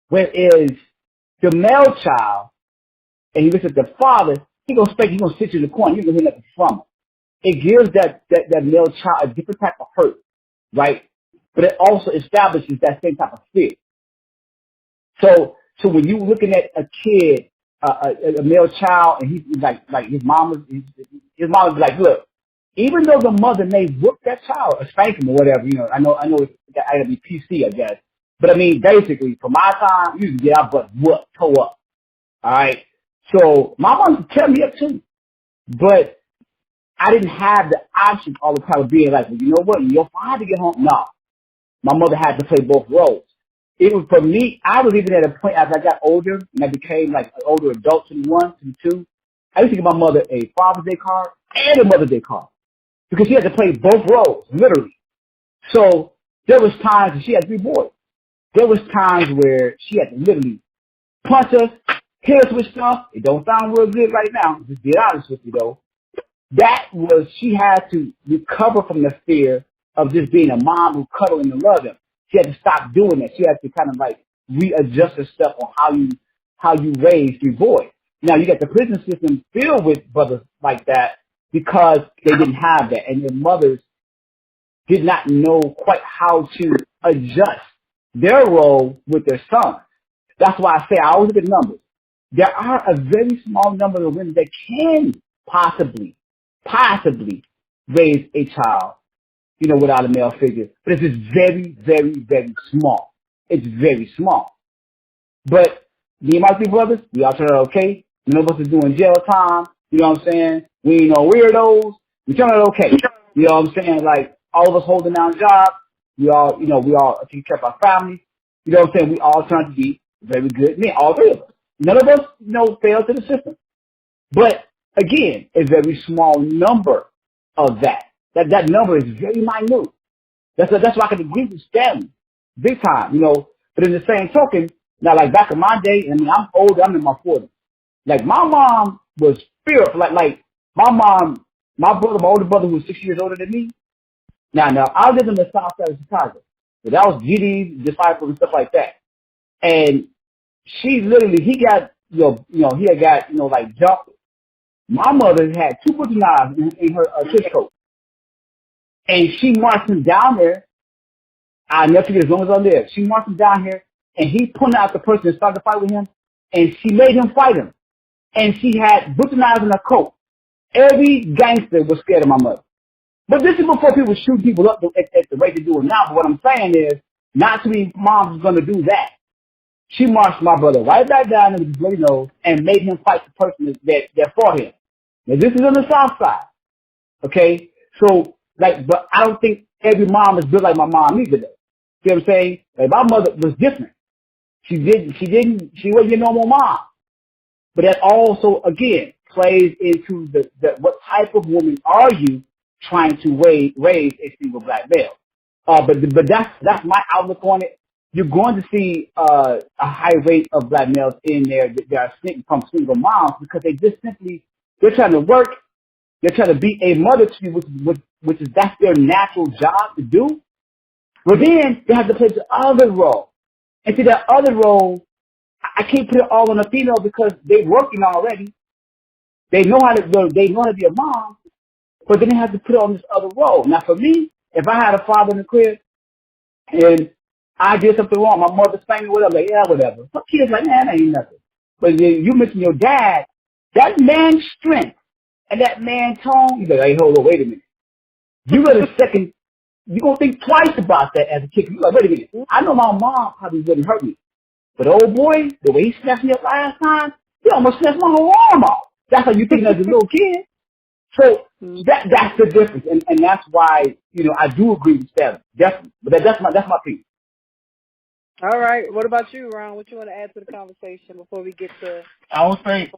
Whereas the male child, and he looks at the father, he's going to spank, he's going to sit you in the corner, you're going to hear nothing from him. It gives that male child a different type of hurt, right? But it also establishes that same type of fear. So when you're looking at a kid, a male child, and he's like his mama's like, look, even though the mother may whoop that child or spank him or whatever, I know that I gotta be PC, I guess. But I mean, basically, for my time, you can get our butt whooped, toe up. All right. So my mom would tell me up too, but I didn't have the option all the time of being like, well, you know what? Your father get home. No, my mother had to play both roles. It was for me. I was even at a point as I got older and I became like an older adult, 21, 22. I used to give my mother a Father's Day card and a Mother's Day card because she had to play both roles, literally. So there was times, and she had 3 boys. There was times where she had to literally punch us, hit us with stuff. It don't sound real good right now. Just be honest with you though. That was, she had to recover from the fear of just being a mom who cuddled and loved him. She had to stop doing that. She had to kind of like readjust herself on how you raise 3 boys. Now you got the prison system filled with brothers like that because they didn't have that, and their mothers did not know quite how to adjust their role with their sons. That's why I say I always look at numbers. There are a very small number of women that can possibly raise a child, without a male figure. But it's just very, very, very small. It's very small. But me and my three brothers, we all turn out okay. None of us is doing jail time. You know what I'm saying? We ain't no weirdos. We turn out okay. You know what I'm saying? Like, all of us holding down jobs. We all, we all take care of our families. You know what I'm saying? We all turn out to be very good men, all three of us. None of us, fail to the system. But again, a very small number of that. That number is very minute. That's why I can agree with Stanley, big time, But in the same token, now like back in my day, I mean, I'm older, I'm in my 40s. Like my mom was fearful. Like my mom, my older brother, who was 6 years older than me. Now I lived in the south side of Chicago. So that was GD, Disciples and stuff like that. And she literally, he had got, like jumped. My mother had 2 butcher knives in her trench coat. And she marched him down there. I'll never forget as long as I'm there. She marched him down here, and he pointed out the person and started to fight with him, and she made him fight him. And she had butcher knives in her coat. Every gangster was scared of my mother. But this is before people shoot people up at the rate they do it now. But what I'm saying is, not too many moms is going to do that. She marched my brother right back down into his bloody nose and made him fight the person that fought him. Now, this is on the south side. Okay? So, but I don't think every mom is built like my mom either. See what I'm saying? Like, my mother was different. She wasn't your normal mom. But that also, again, plays into the what type of woman are you trying to raise a single black male? But that's my outlook on it. You're going to see a high rate of black males in there that are from single moms because they're trying to work. They're trying to be a mother to you, which is that's their natural job to do. But then they have to play the other role. And see, that other role, I can't put it all on a female because they're working already. They know how to be a mom, but then they have to put it on this other role. Now, for me, if I had a father in the crib and I did something wrong, my mother spanked me, whatever, like, yeah, whatever. My kid's like, man, that ain't nothing. But then you mention your dad, that man's strength and that man's tone, you're like, hey, hold on, wait a minute. You're going to think twice about that as a kid. You're like, wait a minute. I know my mom probably wouldn't hurt me. But old boy, the way he snatched me up last time, he almost snatched my whole arm off. That's how you think as a little kid. So that's the difference. And that's why, I do agree with that. But that's my piece. All right. What about you, Ron? What you want to add to the conversation before we get to? I would say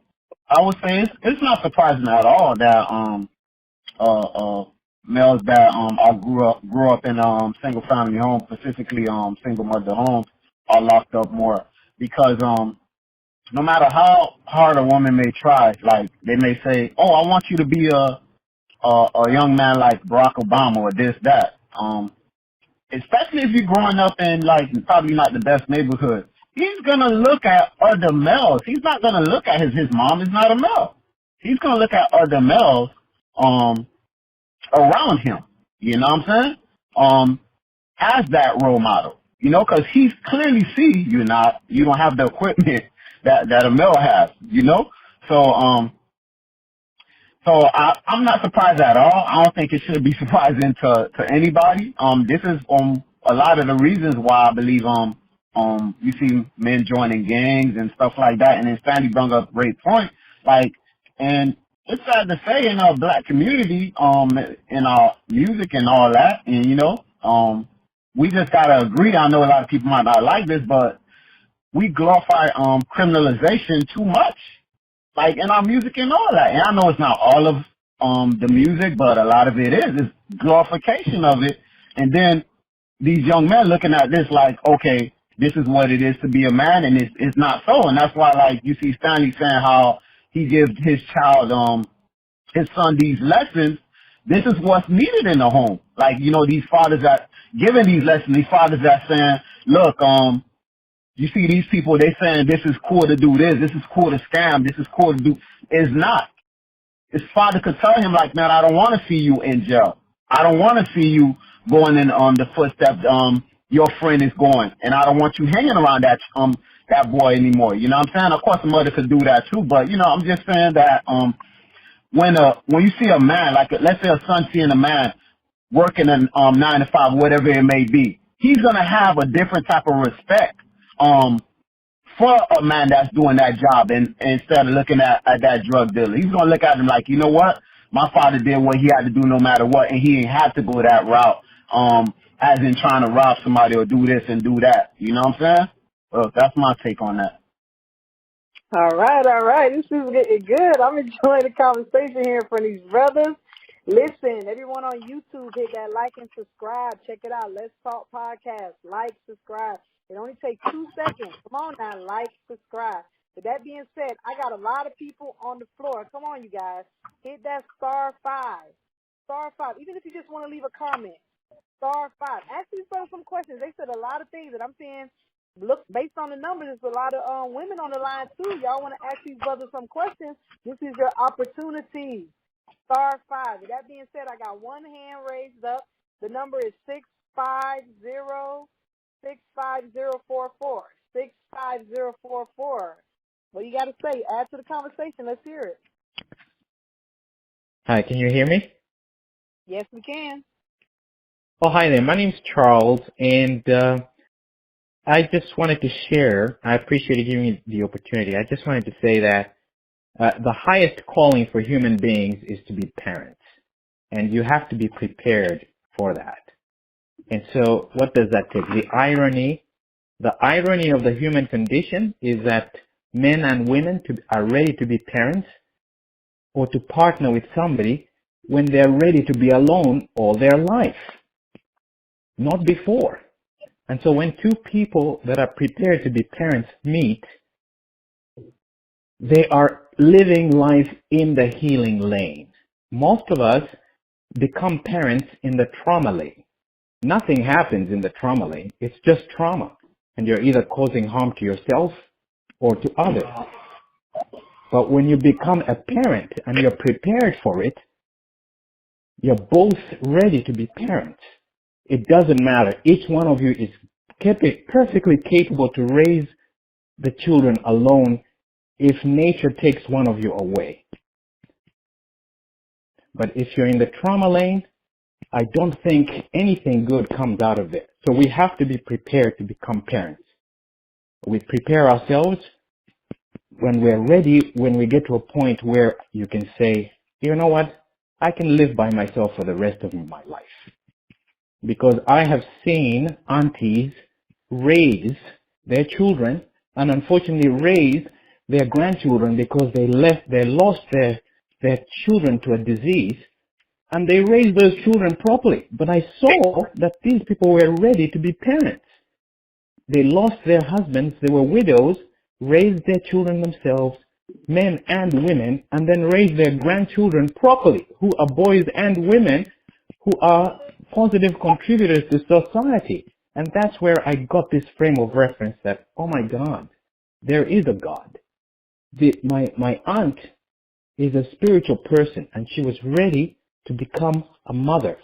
it's not surprising at all that males that I grew up in single family homes, specifically single mother homes, are locked up more because no matter how hard a woman may try, like they may say, oh, I want you to be a young man like Barack Obama or this, that. Especially if you're growing up in like probably not the best neighborhood, he's gonna look at other males. He's not gonna look at his mom is not a male. He's gonna look at other males around him. You know what I'm saying? As that role model. Because he's clearly see you don't have the equipment that a male has. So I'm not surprised at all. I don't think it should be surprising to anybody. This is a lot of the reasons why I believe you see men joining gangs and stuff like that. And then Sandy brought up a great point. And it's sad to say in our black community, in our music and all that, and we just gotta agree. I know a lot of people might not like this, but we glorify criminalization too much. Like in our music and all that. And I know it's not all of the music, but a lot of it is. It's glorification of it. And then these young men looking at this like, okay, this is what it is to be a man, and it's not so. And that's why, like, you see Stanley saying how he gives his child, his son, these lessons. This is what's needed in the home. Like, these fathers that giving these lessons, these fathers that saying, look, you see these people, they saying this is cool to do this is cool to scam, this is cool to do. It's not. His father could tell him, like, man, I don't want to see you in jail. I don't want to see you going in the footsteps your friend is going, and I don't want you hanging around that boy anymore. You know what I'm saying? Of course, the mother could do that too, but you know, I'm just saying that when you see a man, like let's say a son seeing a man working in 9 to 5, whatever it may be, he's gonna have a different type of respect for a man that's doing that job, and instead of looking at that drug dealer. He's gonna look at him like, you know what? My father did what he had to do no matter what, and he didn't have to go that route, as in trying to rob somebody or do this and do that. You know what I'm saying? Well, that's my take on that. All right. This is getting good. I'm enjoying the conversation here from these brothers. Listen, everyone on YouTube, hit that like and subscribe. Check it out. Let's Talk Podcast. Like, subscribe. It only takes 2 seconds. Come on now, like, subscribe. With that being said, I got a lot of people on the floor. Come on, you guys. Hit that *5. *5. Even if you just want to leave a comment. *5. Ask these brothers some questions. They said a lot of things that I'm saying. Look, based on the numbers, there's a lot of women on the line too. Y'all want to ask these brothers some questions? This is your opportunity. *5. With that being said, I got one hand raised up. The number is 650-65044. 65044. What you got to say? Add to the conversation. Let's hear it. Hi, can you hear me? Yes, we can. Oh, hi there. My name's Charles, and I just wanted to share. I appreciate you giving me the opportunity. I just wanted to say that the highest calling for human beings is to be parents, and you have to be prepared for that. And so what does that take? The irony of the human condition is that men and women are ready to be parents or to partner with somebody when they're ready to be alone all their life, not before. And so when two people that are prepared to be parents meet, they are living life in the healing lane. Most of us become parents in the trauma lane. Nothing happens in the trauma lane. It's just trauma. And you're either causing harm to yourself or to others. But when you become a parent and you're prepared for it, you're both ready to be parents. It doesn't matter. Each one of you is perfectly capable to raise the children alone if nature takes one of you away. But if you're in the trauma lane, I don't think anything good comes out of it. So we have to be prepared to become parents. We prepare ourselves when we're ready, when we get to a point where you can say, you know what, I can live by myself for the rest of my life. Because I have seen aunties raise their children and unfortunately raise their grandchildren because they lost their children to a disease, and they raised those children properly. But I saw that these people were ready to be parents. They lost their husbands, they were widows, raised their children themselves, men and women, and then raised their grandchildren properly, who are boys and women who are positive contributors to society. And that's where I got this frame of reference that, oh my God, there is a God. My aunt is a spiritual person, and she was ready to become a mother.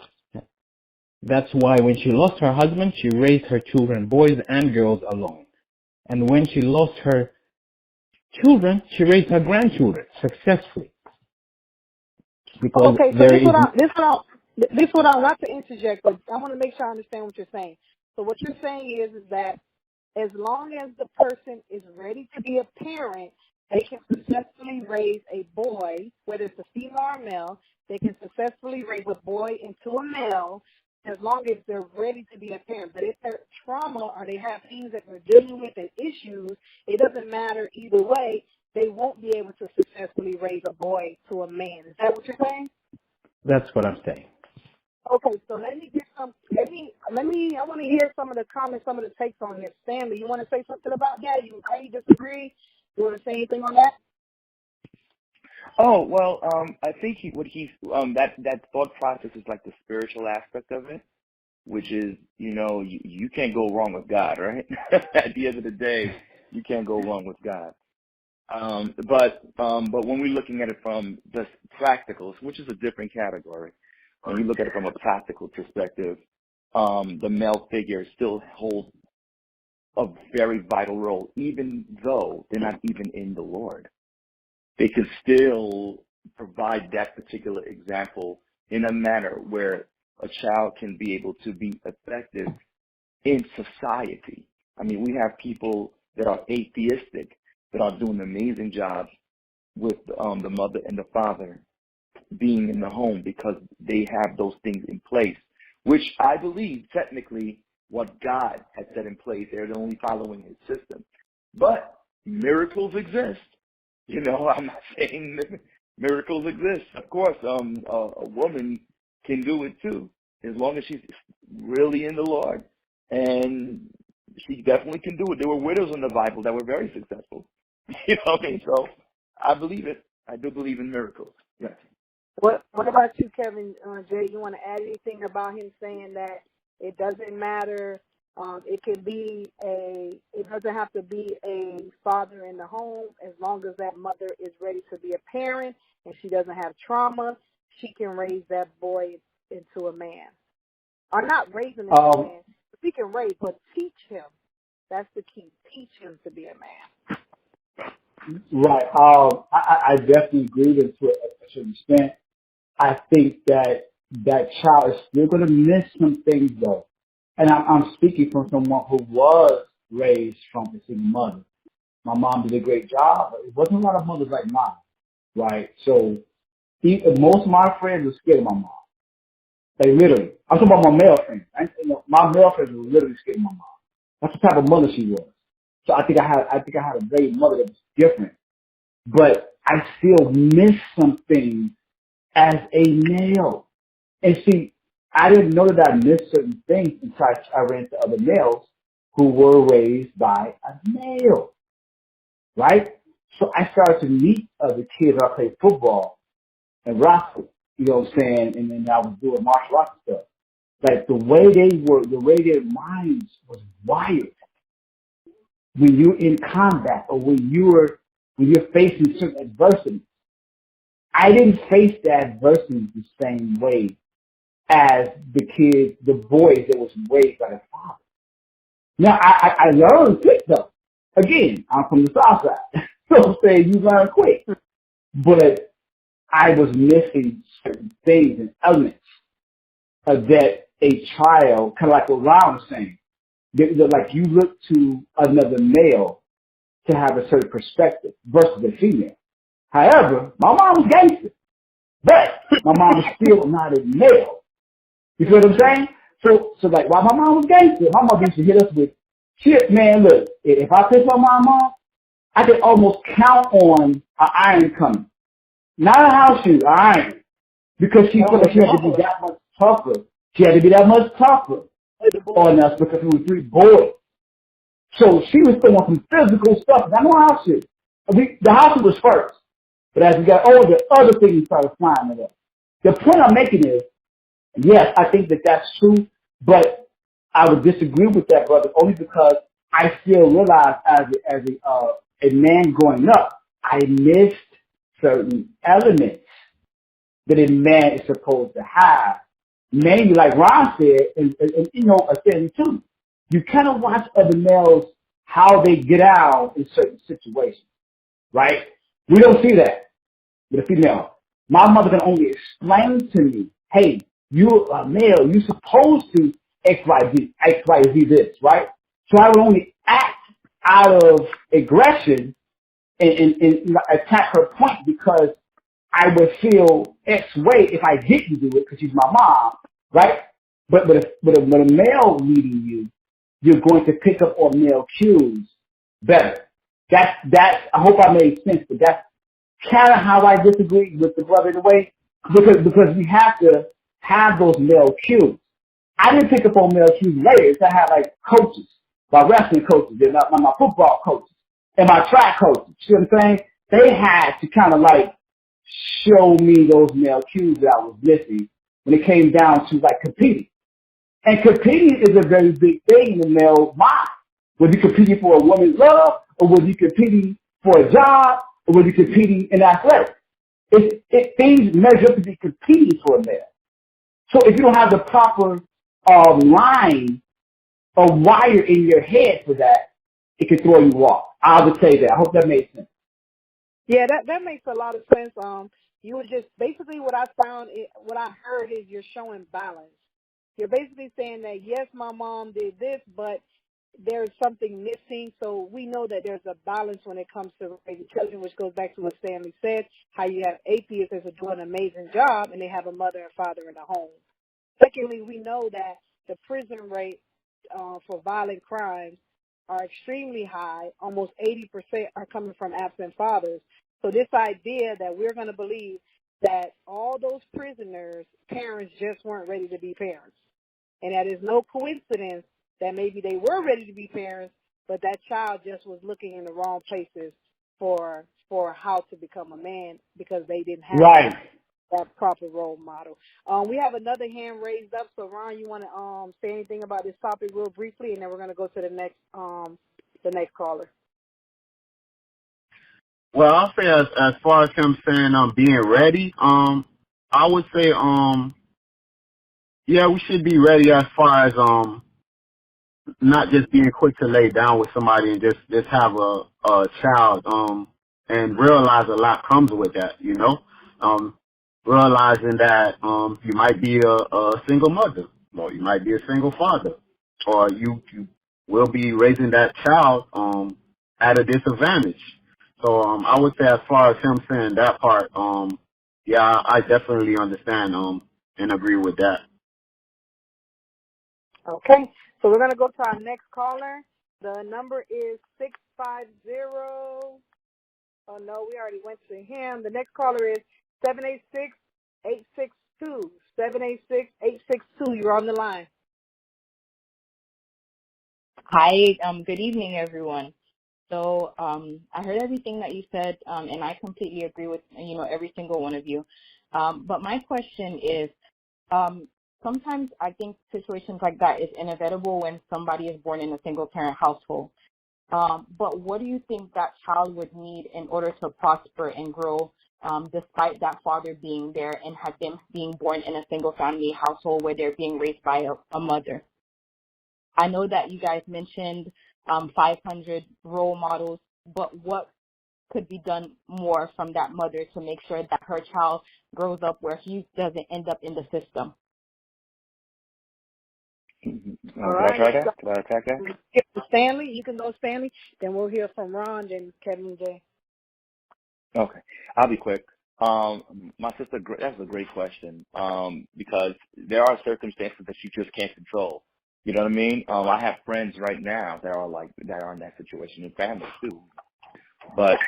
That's why when she lost her husband, she raised her children, boys and girls, alone. And when she lost her children, she raised her grandchildren successfully. Because Okay, so this what I want to interject, but I want to make sure I understand what you're saying. So what you're saying is that as long as the person is ready to be a parent, they can successfully raise a boy, whether it's a female or male, they can successfully raise a boy into a male as long as they're ready to be a parent. But if they're trauma or they have things that they're dealing with and issues, it doesn't matter either way. They won't be able to successfully raise a boy to a man. Is that what you're saying? that's what I'm saying. Okay, so let me I want to hear some of the comments, some of the takes on this. Stanley, you want to say something about that? You agree, disagree? You want to say anything on that? Oh, well, I think that thought process is like the spiritual aspect of it, which is, you can't go wrong with God, right? At the end of the day, you can't go wrong with God. But when we're looking at it from the practicals, which is a different category, when we look at it from a practical perspective, the male figure still holds a very vital role, even though they're not even in the Lord. They can still provide that particular example in a manner where a child can be able to be effective in society. I mean, we have people that are atheistic that are doing an amazing job with the mother and the father being in the home because they have those things in place, which I believe technically what God had set in place. They're only following his system. But miracles exist. You know, I'm not saying that miracles exist. Of course, a woman can do it too, as long as she's really in the Lord. And she definitely can do it. There were widows in the Bible that were very successful. You know what I mean? So I believe it. I do believe in miracles. Yes. What about you, Kevin? Jay, you want to add anything about him saying that it doesn't matter? It doesn't have to be a father in the home, as long as that mother is ready to be a parent and she doesn't have trauma, she can raise that boy into a man. Or not raise him into a man. She can raise, but teach him. That's the key. Teach him to be a man. Right. I definitely agree with it to a certain extent. I think that that child is still going to miss some things, though. And I'm speaking from someone who was raised from a single mother. My mom did a great job, but it wasn't a lot of mothers like mine, right? So most of my friends were scared of my mom. Like, literally. I'm talking about my male friends. My male friends were literally scared of my mom. That's the type of mother she was. So I think I had a great mother that was different. But I still miss some things as a male. And see, I didn't know that I missed certain things until I ran into other males who were raised by a male, right? So I started to meet other kids. I played football and wrestled, you know what I'm saying? And then I was doing martial arts stuff. Like the way their minds was wired. When you're in combat or when you're facing certain adversity, I didn't face the adversity the same way as the boys that was raised by their father. Now, I learned quick, though. Again, I'm from the South Side. So I'm saying you learn quick. But I was missing certain things and elements that a child, kind of like what Ron was saying, like you look to another male to have a certain perspective versus a female. However, my mom was gangster, but my mom was still not a male. You feel what I'm saying? So like, while my mom was gangster, my mom used to hit us with shit, man. Look, if I piss my mom off, I could almost count on an iron coming. Not a house shoe, an iron. Because she felt like she had to be that much tougher. She had to be that much tougher on us because we were three boys. So she was throwing some physical stuff. I know house shoe. The house shoe was first. But as we got older, other things started flying at us. The point I'm making is, yes, I think that that's true, but I would disagree with that, brother, only because I still realize as a man growing up, I missed certain elements that a man is supposed to have. Mainly, like Ron said, and you know, I said too, you kind of watch other males, how they get out in certain situations, right? We don't see that with a female. My mother can only explain to me, hey, you're a male, you're supposed to X, Y, Z this, right? So I would only act out of aggression and attack her point because I would feel X way if I didn't do it because she's my mom, right? But a male leading you, you're going to pick up on male cues better. That's I hope I made sense, but that's kind of how I disagree with the brother in a way, because we have to have those male cues. I didn't pick up on male cues later. I had like coaches, my wrestling coaches, and my football coaches, and my track coaches. You know what I'm saying? They had to kind of like show me those male cues that I was missing when it came down to like competing. And competing is a very big thing in the male mind. Whether you're competing for a woman's love, or whether you're competing for a job, or whether you're competing in athletics. Things measure up to be competing for a male. So if you don't have the proper line a wire in your head for that, it can throw you off. I would say that. I hope that makes sense. Yeah, that makes a lot of sense. You were just basically what I heard is you're showing balance. You're basically saying that yes, my mom did this, but there's something missing. So we know that there's a balance when it comes to raising children, which goes back to what Stanley said, how you have atheists that are doing an amazing job and they have a mother and father in the home. Secondly, we know that the prison rate for violent crimes are extremely high. Almost 80% are coming from absent fathers. So this idea that we're going to believe that all those prisoners' parents just weren't ready to be parents, and that is no coincidence that maybe they were ready to be parents, but that child just was looking in the wrong places for how to become a man because they didn't have that proper role model. We have another hand raised up. So Ron, you want to say anything about this topic real briefly, and then we're going to go to the next caller. Well, I'll say as far as him saying being ready, I would say yeah, we should be ready as far as not just being quick to lay down with somebody and just have a child and realize a lot comes with that, you know. Realizing that you might be a single mother, or you might be a single father, or you will be raising that child at a disadvantage. So I would say as far as him saying that part, yeah, I definitely understand and agree with that. Okay, so we're going to go to our next caller. The number is 650. Oh, no, we already went to him. The next caller is 786-862. 786-862. You're on the line. Hi, good evening, everyone. So I heard everything that you said, and I completely agree with, every single one of you. But my question is, sometimes I think situations like that is inevitable when somebody is born in a single-parent household. But what do you think that child would need in order to prosper and grow, despite that father being there and have them being born in a single-family household where they're being raised by a mother? I know that you guys mentioned 500 role models, but what could be done more from that mother to make sure that her child grows up where he doesn't end up in the system? All right. Can I try that? Can I attack that? Stanley, you can go, Stanley. Then we'll hear from Ron, then Kevin and Jay. Okay, I'll be quick. My sister, that's a great question. Because there are circumstances that you just can't control. You know what I mean? I have friends right now that are in that situation, and families too. But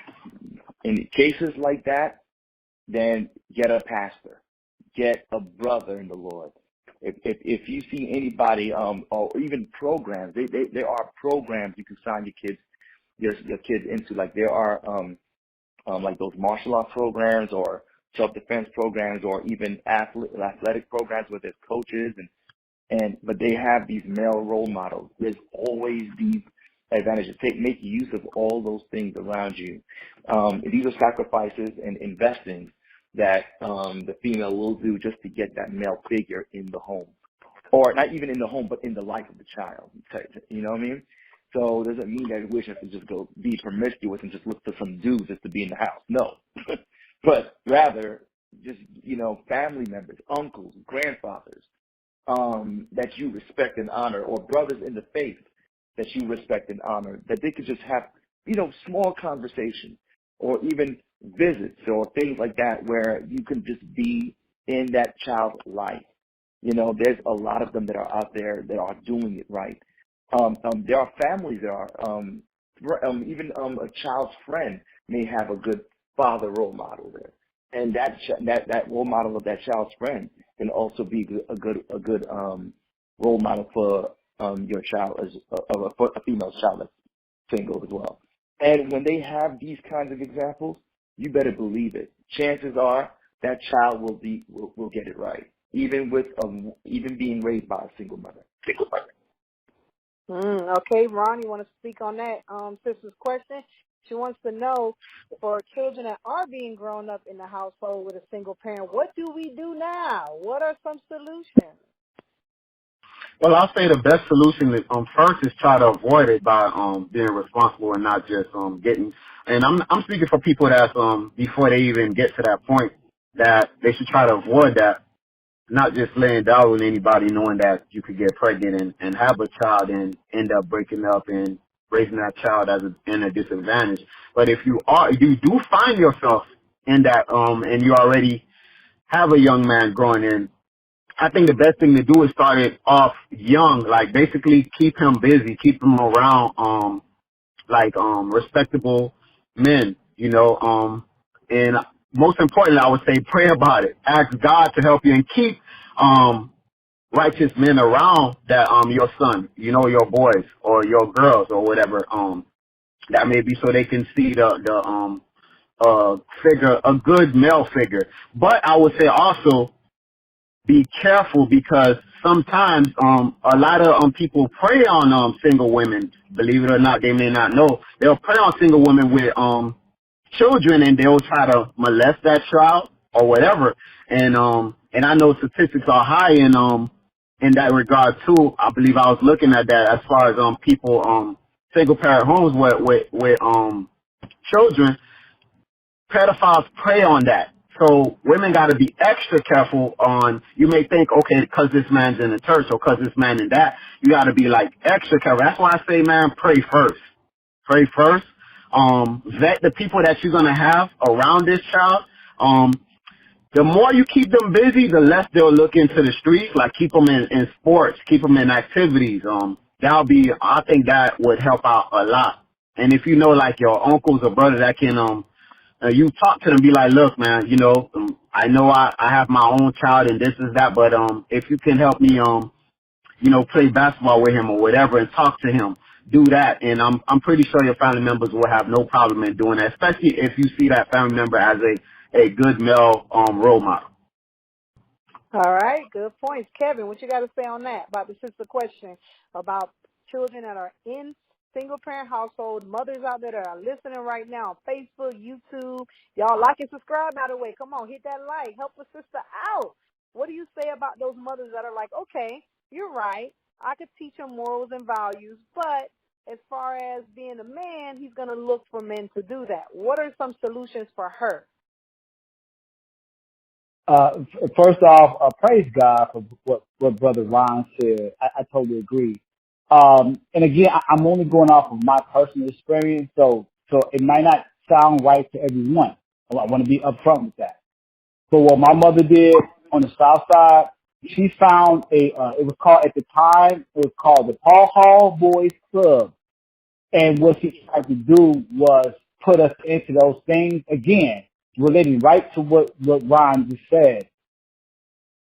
in cases like that, then get a pastor, get a brother in the Lord. If you see anybody, or even programs, there are programs you can sign your kids into. Like there are like those martial art programs or self-defense programs, or even athletic programs where there's coaches but they have these male role models. There's always these advantages. Make use of all those things around you. These are sacrifices and investings that the female will do just to get that male figure in the home, or not even in the home, but in the life of the child. You know what I mean? So it doesn't mean that we have to just go be promiscuous and just look for some dudes just to be in the house. No, but rather just family members, uncles, grandfathers, that you respect and honor, or brothers in the faith that you respect and honor, that they could just have, small conversations or even visits or things like that where you can just be in that child's life. There's a lot of them that are out there that are doing it right. There are families that are, even a child's friend may have a good father role model there. And that role model of that child's friend can also be a good role model for your child for a female child that's single as well. And when they have these kinds of examples, you better believe it. Chances are that child will get it right, even being raised by a single mother. Okay, Ron, you want to speak on that sister's question? She wants to know, for children that are being grown up in the household with a single parent, what do we do now? What are some solutions? Well, I'll say the best solution is first is try to avoid it by being responsible and not just getting. And I'm speaking for people that's before they even get to that point that they should try to avoid that, not just laying down with anybody knowing that you could get pregnant and have a child and end up breaking up and raising that child in a disadvantage. But if you do find yourself in that and you already have a young man growing in, I think the best thing to do is start it off young, like basically keep him busy, keep him around respectable men, and most importantly I would say pray about it. Ask God to help you and keep righteous men around that your son, your boys or your girls or whatever that may be, so they can see the figure, a good male figure. But I would say also be careful, because sometimes a lot of people prey on single women. Believe it or not, they may not know. They'll prey on single women with children, and they'll try to molest that child or whatever. And I know statistics are high in that regard too. I believe I was looking at that as far as people single parent homes with children. Pedophiles prey on that. So women got to be extra careful on, you may think, okay, because this man's in the church or because this man in that, you got to be like extra careful. That's why I say, man, pray first. Pray first. Vet the people that you're going to have around this child. The more you keep them busy, the less they'll look into the streets. Like keep them in sports, keep them in activities. I think that would help out a lot. And if you know like your uncles or brother that can, you talk to them, be like, look, man, I know I have my own child and this is that, but if you can help me, play basketball with him or whatever and talk to him, do that. And I'm pretty sure your family members will have no problem in doing that, especially if you see that family member as a good male role model. All right, good points. Kevin, what you got to say on that, about the sister question about children that are in single-parent household, mothers out there that are listening right now on Facebook, YouTube. Y'all like and subscribe, by the way. Come on, hit that like. Help a sister out. What do you say about those mothers that are like, okay, you're right, I could teach him morals and values, but as far as being a man, he's going to look for men to do that. What are some solutions for her? First off, praise God for what Brother Ron said. I totally agree. And again, I'm only going off of my personal experience, so it might not sound right to everyone. I want to be upfront with that. So what my mother did on the South Side, she found it was called, at the time, it was called the Paul Hall Boys Club. And what she tried to do was put us into those things, again, relating right to what Ron just said.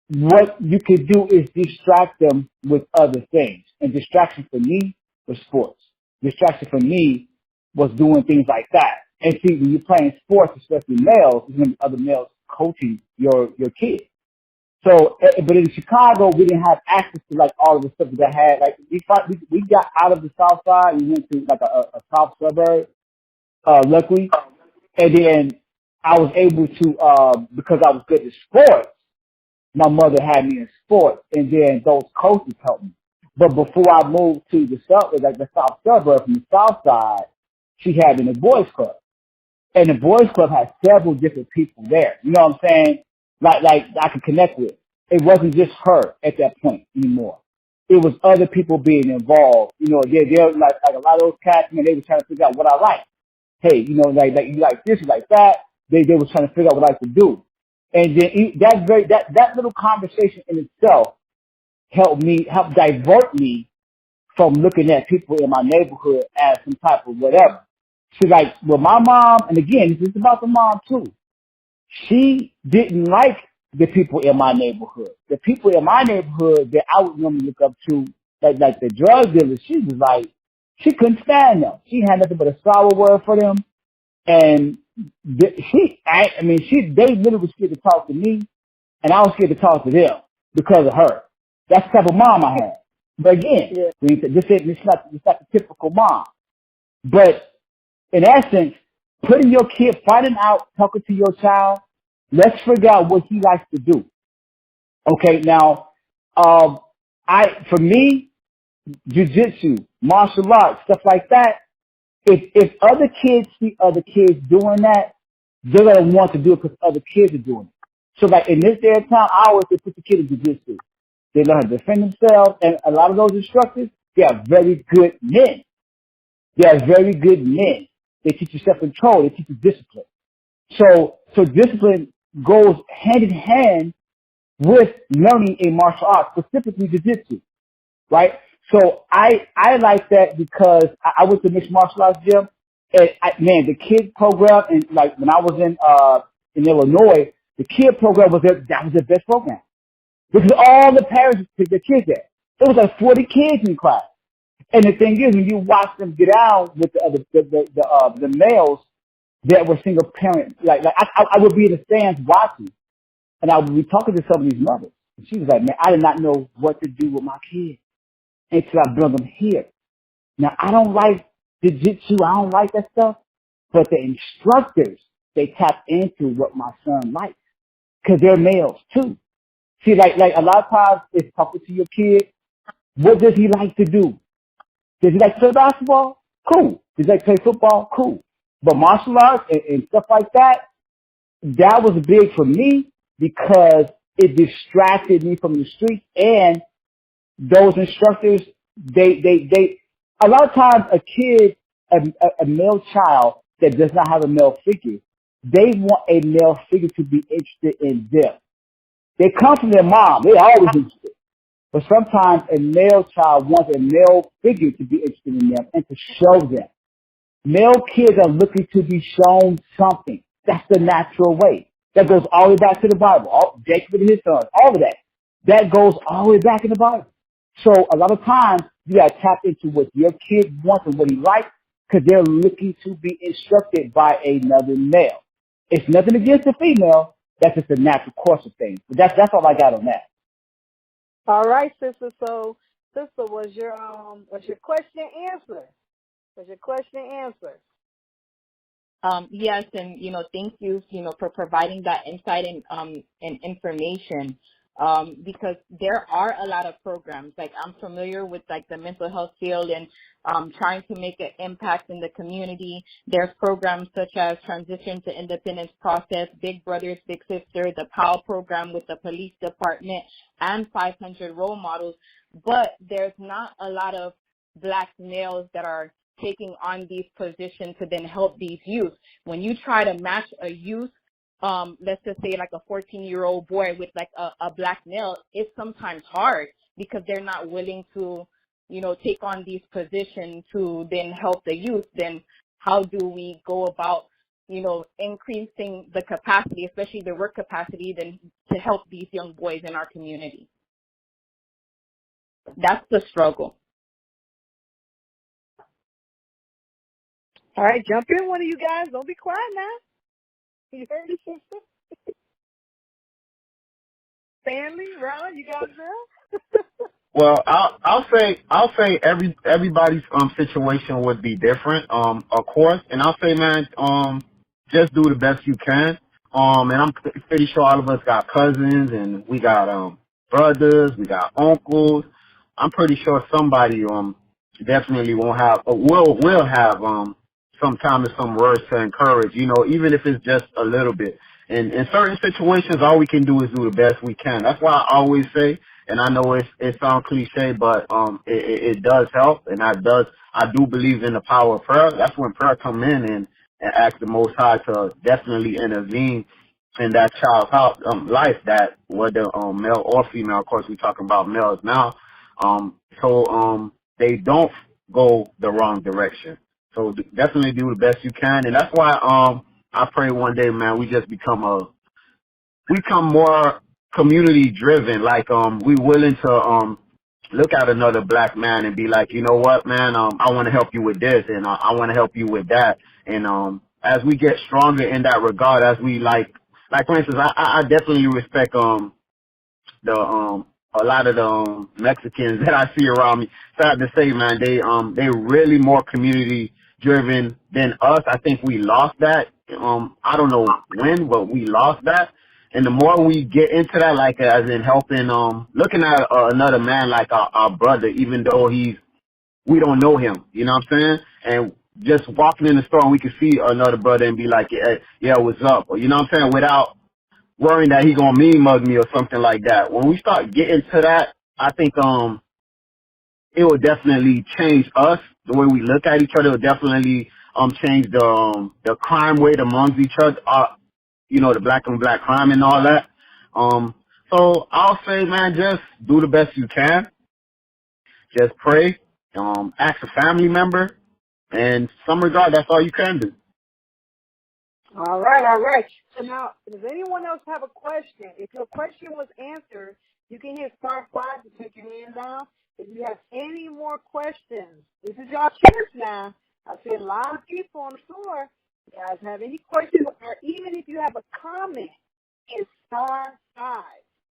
What you could do is distract them with other things. And distraction for me was sports. Distraction for me was doing things like that. And see, when you're playing sports, especially males, there's going to be other males coaching your kids. So, but in Chicago, we didn't have access to like all of the stuff that had, like, we got out of the South Side. We went to like a South suburb, luckily. And then I was able to, because I was good at sports, my mother had me in sports, and then those coaches helped me. But before I moved to the South, like the South suburb from the South Side, she had me in the boys club. And the boys club had several different people there. You know what I'm saying? Like I could connect with. It wasn't just her at that point anymore. It was other people being involved. You know, they're like a lot of those cats, man, they were trying to figure out what I like. Hey, you know, like you like this, you like that. They were trying to figure out what I like to do. And then that little conversation in itself helped divert me from looking at people in my neighborhood as some type of whatever. So like with my mom, and again, this is about the mom too. She didn't like the people in my neighborhood. The people in my neighborhood that I would normally look up to, like the drug dealers, she was like, she couldn't stand them. She had nothing but a sour word for them. And they literally were scared to talk to me, and I was scared to talk to them because of her. That's the type of mom I had. But again, this is not the typical mom. But in essence, putting your kid, finding out, talking to your child, let's figure out what he likes to do. Okay, now, For me, jiu-jitsu, martial arts, stuff like that, if other kids see other kids doing that, they're going to want to do it because other kids are doing it. So like in this day and time, I always say put the kid in jiu-jitsu. They learn how to defend themselves, and a lot of those instructors, they are very good men. They are very good men. They teach you self-control. They teach you discipline. So discipline goes hand in hand with learning a martial art, specifically jiu-jitsu, right? So I like that because I went to mixed martial arts gym, and the kid program, and like when I was in Illinois, the kid program that was the best program because all the parents took their kids there. It was like 40 kids in class, and the thing is, when you watch them get out with the males that were single parent, like I would be in the stands watching, and I would be talking to some of these mothers, and she was like, "Man, I did not know what to do with my kids until I brought them here." Now, I don't like jiu-jitsu. I don't like that stuff. But the instructors, they tap into what my son likes because they're males too. See, like a lot of times it's talking to your kid. What does he like to do? Does he like to play basketball? Cool. Does he like to play football? Cool. But martial arts and stuff like that, that was big for me because it distracted me from the streets, and those instructors, they a lot of times a kid, a male child that does not have a male figure, they want a male figure to be interested in them. They come from their mom. They're always interested. But sometimes a male child wants a male figure to be interested in them and to show them. Male kids are looking to be shown something. That's the natural way. That goes all the way back to the Bible. Jacob and his sons, all of that. That goes all the way back in the Bible. So a lot of times you got to tap into what your kid wants and what he likes because they're looking to be instructed by another male. It's nothing against the female. That's just the natural course of things. But that's all I got on that. All right, sister. So, sister, was your question answered? Was your question answered? Yes, and thank you, for providing that insight and information. Because there are a lot of programs. Like I'm familiar with like the mental health field and trying to make an impact in the community. There's programs such as Transition to Independence Process, Big Brothers, Big Sisters, the POW program with the police department, and 500 role models. But there's not a lot of Black males that are taking on these positions to then help these youth. When you try to match a youth, let's just say like a 14-year-old boy with like a Black male, it's sometimes hard because they're not willing to, take on these positions to then help the youth. Then how do we go about, increasing the capacity, especially the work capacity, then to help these young boys in our community? That's the struggle. All right, jump in, one of you guys. Don't be quiet now. You heard it, sister? Stanley, Ron, you guys know? Well, I'll say everybody's situation would be different, of course, and I'll say, man, just do the best you can. And I'm pretty sure all of us got cousins and we got brothers, we got uncles. I'm pretty sure somebody definitely won't have will have sometimes some words to encourage, even if it's just a little bit. In certain situations, all we can do is do the best we can. That's why I always say, and I know it sounds cliche, but it does help, and I do believe in the power of prayer. That's when prayer come in and ask the Most High to definitely intervene in that child's life, that whether male or female. Of course, we're talking about males now, so they don't go the wrong direction. So definitely do the best you can, and that's why I pray one day, man, we just become more community driven. Like we willing to look at another Black man and be like, you know what, man, I want to help you with this, and I want to help you with that. And as we get stronger in that regard, as we like for instance, I definitely respect a lot of the Mexicans that I see around me. Sad to say, man, they really more community driven than us. I think we lost that. I don't know when, but we lost that. And the more we get into that, like as in helping, looking at another man like our brother, even though we don't know him, you know what I'm saying? And just walking in the store and we can see another brother and be like, yeah, what's up? Or, you know what I'm saying? Without worrying that he gonna mean mug me or something like that. When we start getting to that, I think, it will definitely change us, the way we look at each other. It will definitely, change the crime rate amongst each other, you know, the black on black crime and all that. So I'll say, man, just do the best you can. Just pray, ask a family member, and some regard, that's all you can do. All right, all right. So now, does anyone else have a question? If your question was answered, you can hit star 5 to take your hand down. If you have any more questions, this is your chance now. I see a lot of people on the floor. You guys have any questions, or even if you have a comment, it's star 5.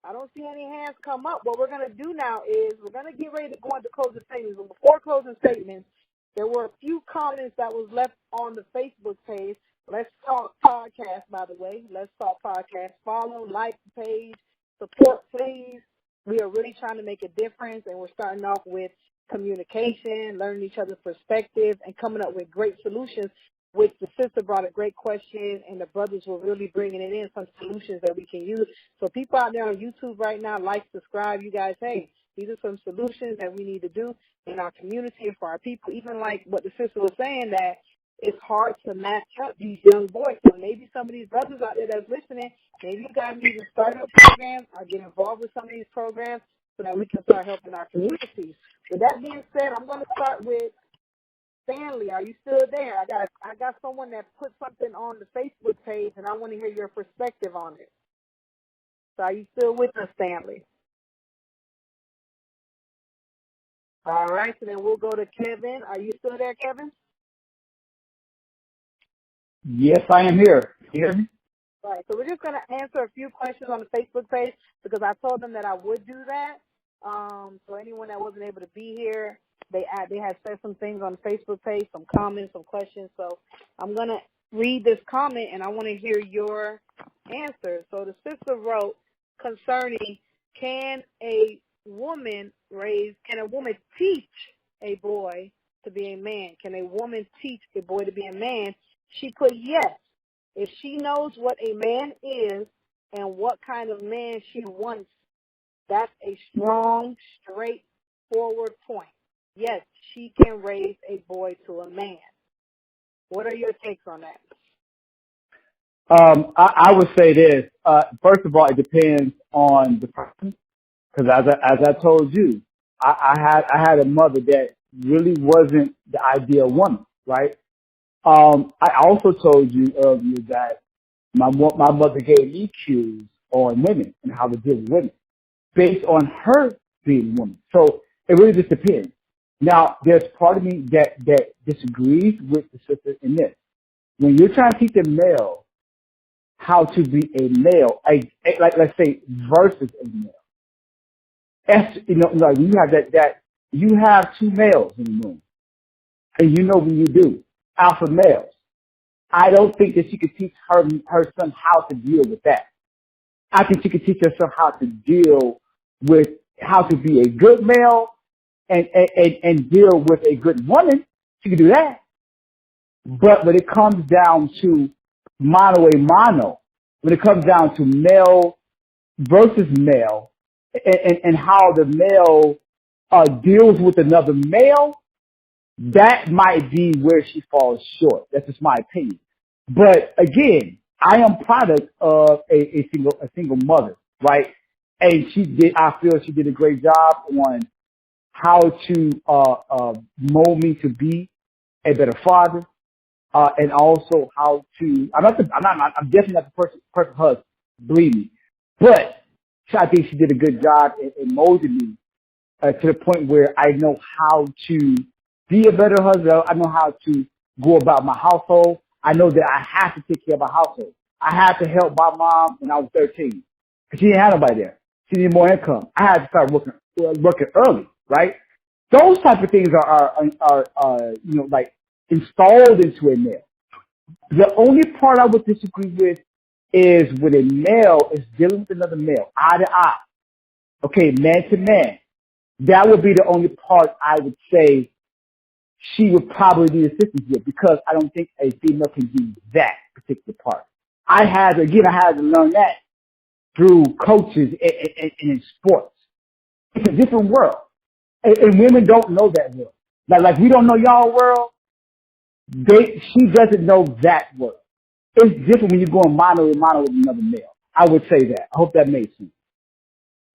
I don't see any hands come up. What we're going to do now is we're going to get ready to go into closing statements. But before closing statements, there were a few comments that was left on the Facebook page. Let's Talk Podcast, by the way. Let's Talk Podcast. Follow, like the page, support, please. We are really trying to make a difference, and we're starting off with communication, learning each other's perspective, and coming up with great solutions, which the sister brought a great question, and the brothers were really bringing it in, some solutions that we can use. So people out there on YouTube right now, like, subscribe. You guys, hey, these are some solutions that we need to do in our community and for our people. Even like what the sister was saying, that it's hard to match up these young boys. So maybe some of these brothers out there that's listening, maybe you guys need to start up programs or get involved with some of these programs so that we can start helping our communities. With that being said, I'm going to start with Stanley. Are you still there? I got someone that put something on the Facebook page, and I want to hear your perspective on it. So are you still with us, Stanley? All right, so then we'll go to Kevin. Are you still there, Kevin? Yes, I am here. You hear me? Right, so we're just going to answer a few questions on the Facebook page because I told them that I would do that. So anyone that wasn't able to be here, they had said some things on the Facebook page, some comments, some questions. So I'm going to read this comment, and I want to hear your answer. So the sister wrote concerning, can a woman teach a boy to be a man? Can a woman teach a boy to be a man? She put yes. If she knows what a man is and what kind of man she wants, that's a strong, straightforward point. Yes, she can raise a boy to a man. What are your takes on that? I would say this. First of all, it depends on the person, because as I told you, I had a mother that really wasn't the ideal woman, right? I also told you earlier that my mother gave me cues on women and how to deal with women based on her being a woman. So it really just depends. Now, there's part of me that disagrees with the sister in this. When you're trying to teach a male how to be a male, like let's say versus a male, like you have that you have two males in the room, and you know when you do alpha males. I don't think that she could teach her son how to deal with that. I think she could teach her son how to deal with how to be a good male and deal with a good woman. She could do that. But when it comes down to mano a mano, when it comes down to male versus male, and how the male deals with another male, that might be where she falls short. That's just my opinion. But again, I am product of a single mother, right? And I feel she did a great job on how to mold me to be a better father, and also how to. I'm definitely not the perfect husband, believe me. But I think she did a good job in molding me to the point where I know how to be a better husband. I know how to go about my household. I know that I have to take care of my household. I had to help my mom when I was 13 because she didn't have nobody there. She needed more income. I had to start working early, right? Those type of things are like installed into a male. The only part I would disagree with is when a male is dealing with another male, eye to eye, okay, man to man. That would be the only part I would say she would probably need assistance with, because I don't think a female can do that particular part. I had to learn that through coaches and in sports. It's a different world. And women don't know that world. Like we don't know y'all world. She doesn't know that world. It's different when you're going mano a mano with another male. I would say that. I hope that makes sense.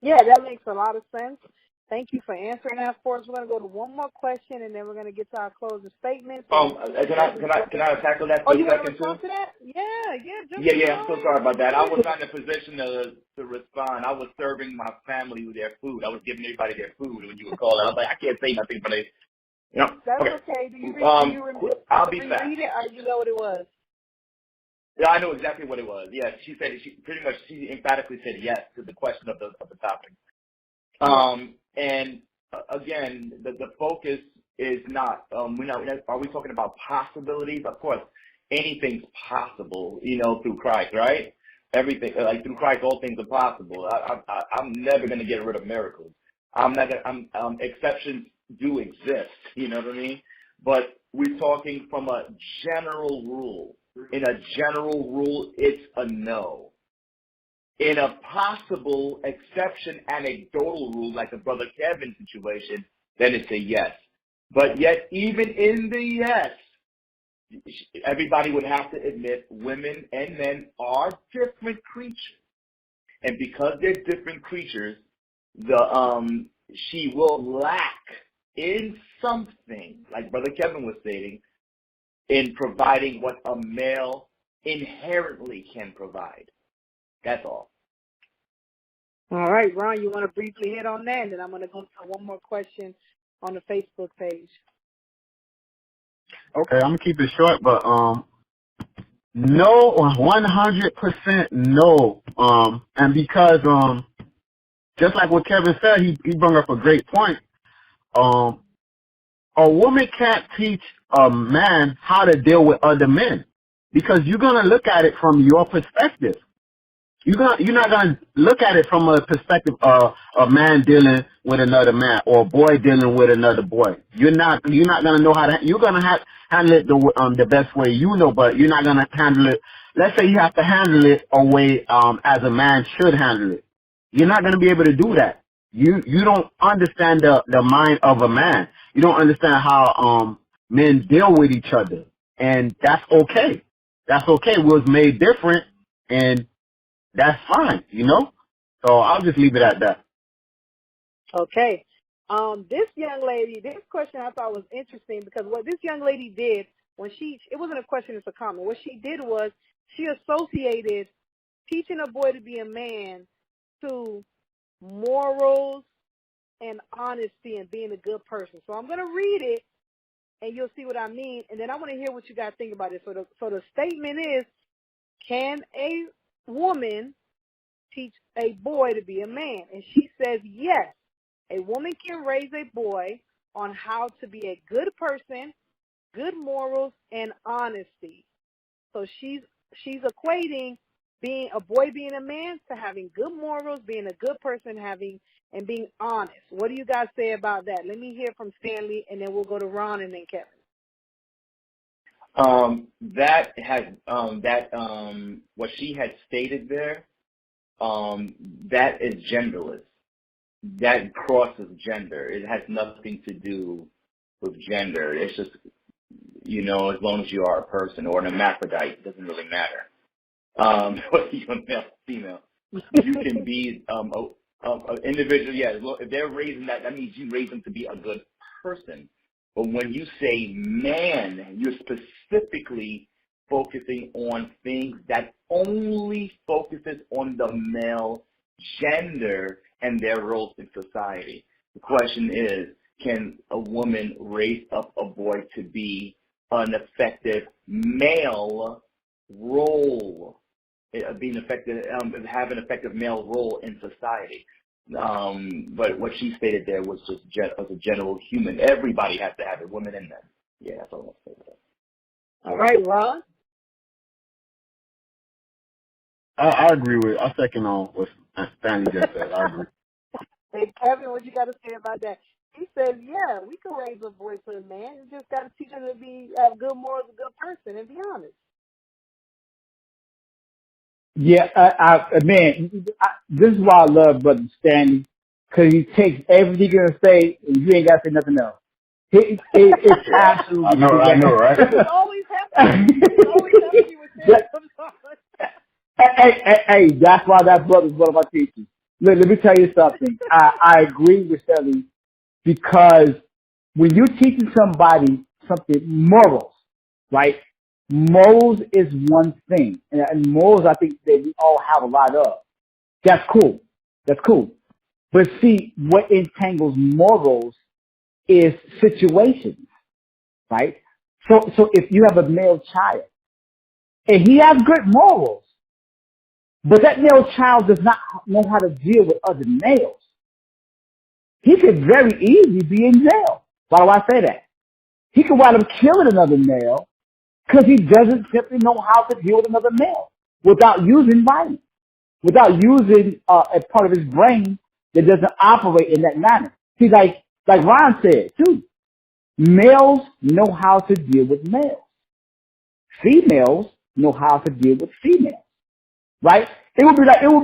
Yeah, that makes a lot of sense. Thank you for answering that for us. We're going to go to one more question, and then we're going to get to our closing statements. Can I tackle that for a second too? To that? Yeah. Yeah. I'm so sorry about that. I was not in a position to respond. I was serving my family with their food. I was giving everybody their food when you were calling. I was like, I can't say nothing, but that's okay. Do you remember? I'll be fast. Read it, or you know what it was? Yeah, I know exactly what it was. Yeah, she emphatically said yes to the question of the topic. And again, the focus is not, are we talking about possibilities? Of course, anything's possible, through Christ, right? Everything, like through Christ, all things are possible. I'm never going to get rid of miracles. Exceptions do exist, you know what I mean? But we're talking from a general rule. In a general rule, it's a no. In a possible exception, anecdotal rule, like the Brother Kevin situation, then it's a yes. But yet, even in the yes, everybody would have to admit women and men are different creatures. And because they're different creatures, she will lack in something, like Brother Kevin was stating, in providing what a male inherently can provide. That's all. All right, Ron, you want to briefly hit on that, and then I'm going to go to one more question on the Facebook page. Okay, I'm going to keep it short, but no, 100% no. And because just like what Kevin said, he brought up a great point. A woman can't teach a man how to deal with other men, because you're going to look at it from your perspective. You're not going to look at it from a perspective of a man dealing with another man or a boy dealing with another boy. You're not going to know how to. You're going to handle it the best way you know, but you're not going to handle it. Let's say you have to handle it a way as a man should handle it. You're not going to be able to do that. You don't understand the mind of a man. You don't understand how men deal with each other, and that's okay. That's okay. We was made different, and that's fine, So I'll just leave it at that. Okay. This young lady, this question I thought was interesting, because what this young lady did when it wasn't a question, it's a comment. What she did was she associated teaching a boy to be a man to morals and honesty and being a good person. So I'm going to read it, and you'll see what I mean, and then I want to hear what you guys think about it. So the statement is, can a woman teach a boy to be a man? And she says yes. A woman can raise a boy on how to be a good person, good morals, and honesty. So she's equating being a boy being a man to having good morals, being a good person, and being honest. What do you guys say about that? Let me hear from Stanley, and then we'll go to Ron and then Kevin. What she had stated there, that is genderless. That crosses gender. It has nothing to do with gender. It's just, as long as you are a person or an hermaphrodite, it doesn't really matter. Whether you're male or female, you can be an individual. Yeah, if they're raising that means you raise them to be a good person. But when you say man, you're specifically focusing on things that only focuses on the male gender and their roles in society. The question is, can a woman raise up a boy to be an effective male role, have an effective male role in society? But what she stated there was just as a general human. Everybody has to have it, women and men. Yeah, that's all I'm saying. All right, Ron? I agree with. I second on what Stanley just said. I agree. Hey, Kevin, what you got to say about that? He says, yeah, we can raise a boy to a man. You just got to teach him to have good morals, a good person, and be honest. Yeah, man, this is why I love Brother Stanley, because he takes everything you're going to say, and you ain't got to say nothing else. It's absolutely true. I know, right? It's always happening. It's always happening with Stanley sometimes. Hey, that's why that brother's one of my teachers. Let me tell you something. I agree with Stanley, because when you're teaching somebody something, morals, right? Morals is one thing. And morals, I think that we all have a lot of. That's cool. That's cool. But see, what entangles morals is situations, right? So if you have a male child and he has good morals, but that male child does not know how to deal with other males, he could very easily be in jail. Why do I say that? He could wind up killing another male because he doesn't simply know how to deal with another male without using violence, without using a part of his brain that doesn't operate in that manner. See, like Ron said, too, males know how to deal with males. Females know how to deal with females, right? It would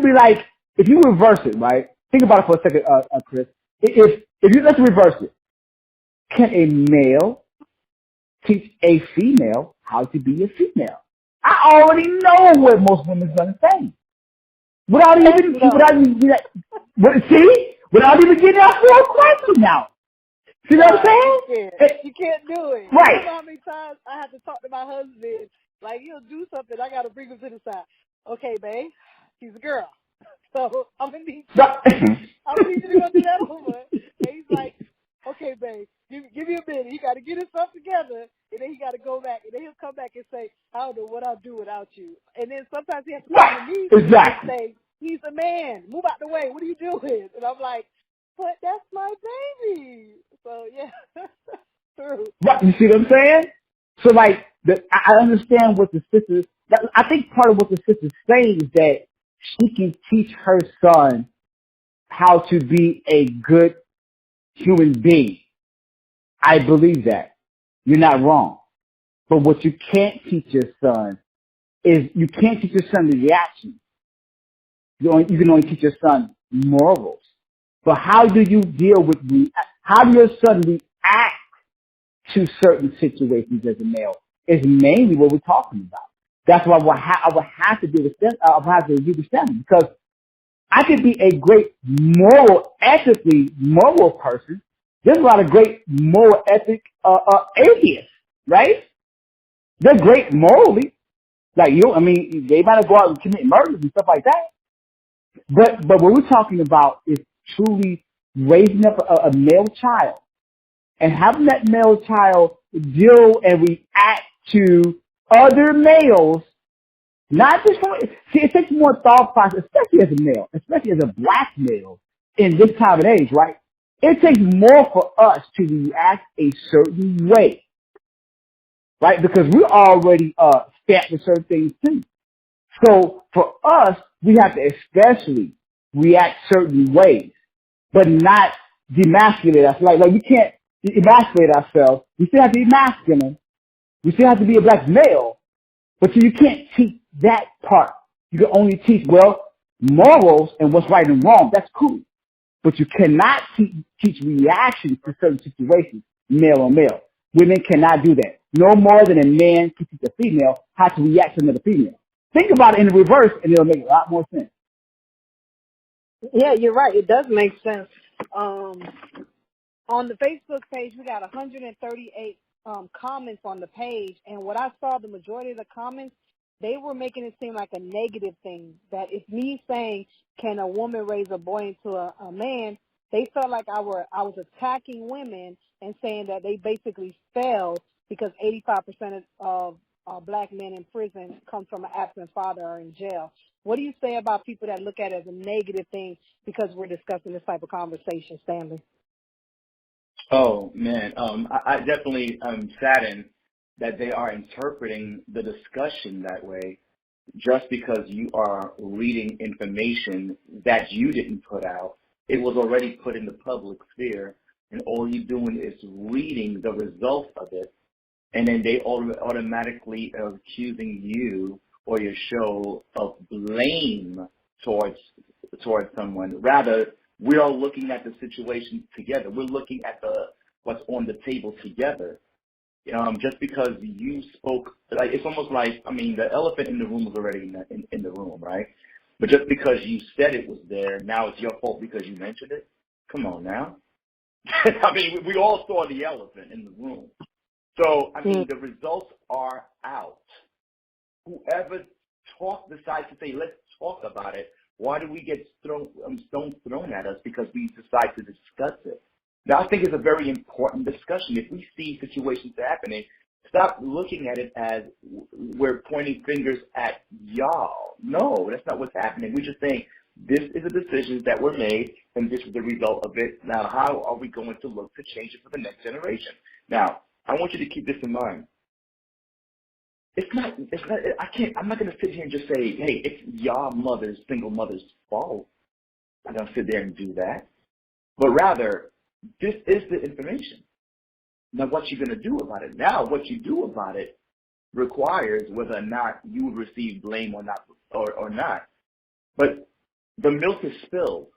be like if you reverse it, right? Think about it for a second, Chris. If you let's reverse it, can a male teach a female how to be a female? I already know what most women's gonna say. Without even without getting out for a question now. See what I'm saying? You can't do it. Right. You know how many times I have to talk to my husband? Like, he'll do something, I got to bring him to the side. Okay, babe, she's a girl. So I'm going to need you. I'm going to need you to go do that over. And he's like, okay, babe, give me a minute. He got to get himself together, and then he got to go back. And then he'll come back and say, I don't know what I'll do without you. And then sometimes he has to come to me and say, he's a man. Move out the way. What are you doing? And I'm like, but that's my baby. So, yeah, true. Right, you see what I'm saying? So, like, I understand what the sister, I think part of what the sister's saying is that she can teach her son how to be a good human being. I believe that. You're not wrong. But what you can't teach your son is you can't teach your son the reaction. You can only teach your son morals. But how do you deal with how do your son react to certain situations as a male is mainly what we're talking about. That's why I would have to do with them, because I could be a great ethically moral person. There's a lot of great moral ethic atheists, right? They're great morally. Like they might go out and commit murders and stuff like that. But what we're talking about is truly raising up a male child and having that male child deal and react to other males, not just it takes more thought process, especially as a male, especially as a black male in this time and age, right? It takes more for us to react a certain way, right? Because we're already stamped with certain things too. So for us, we have to especially react certain ways, but not demasculate us. Like we can't emasculate ourselves. We still have to be masculine. We still have to be a black male, but you can't teach that part. You can only teach, morals and what's right and wrong. That's cool. But you cannot teach reactions to certain situations, male on male. Women cannot do that. No more than a man can teach a female how to react to another female. Think about it in the reverse, and it'll make a lot more sense. Yeah, you're right. It does make sense. On the Facebook page, we got 138 comments on the page, and what I saw, the majority of the comments, they were making it seem like a negative thing, that if me saying, can a woman raise a boy into a man, they felt like I was attacking women and saying that they basically failed because 85% of black men in prison come from an absent father or in jail. What do you say about people that look at it as a negative thing because we're discussing this type of conversation, Stanley? Oh man, I definitely am saddened that they are interpreting the discussion that way. just because you are reading information that you didn't put out. It was already put in the public sphere, and all you're doing is reading the results of it, and then they automatically are accusing you or your show of blame towards someone. Rather, we're all looking at the situation together. We're looking at what's on the table together. Just because you spoke, like, it's almost like, I mean, the elephant in the room was already in the room, right? But just because you said it was there, now it's your fault because you mentioned it? Come on now. I mean, we all saw the elephant in the room. So, I mean, the results are out. Whoever decides to say, let's talk about it, why do we get stones thrown at us because we decide to discuss it? Now, I think it's a very important discussion. If we see situations happening, stop looking at it as we're pointing fingers at y'all. No, that's not what's happening. We're just saying this is a decision that were made, and this is the result of it. Now, how are we going to look to change it for the next generation? Now, I want you to keep this in mind. I'm not going to sit here and just say, hey, it's y'all single mothers' fault. I'm not going to sit there and do that. But rather, this is the information. Now, what you're going to do about it? Now, what you do about it requires whether or not you would receive blame or not. But the milk is spilled.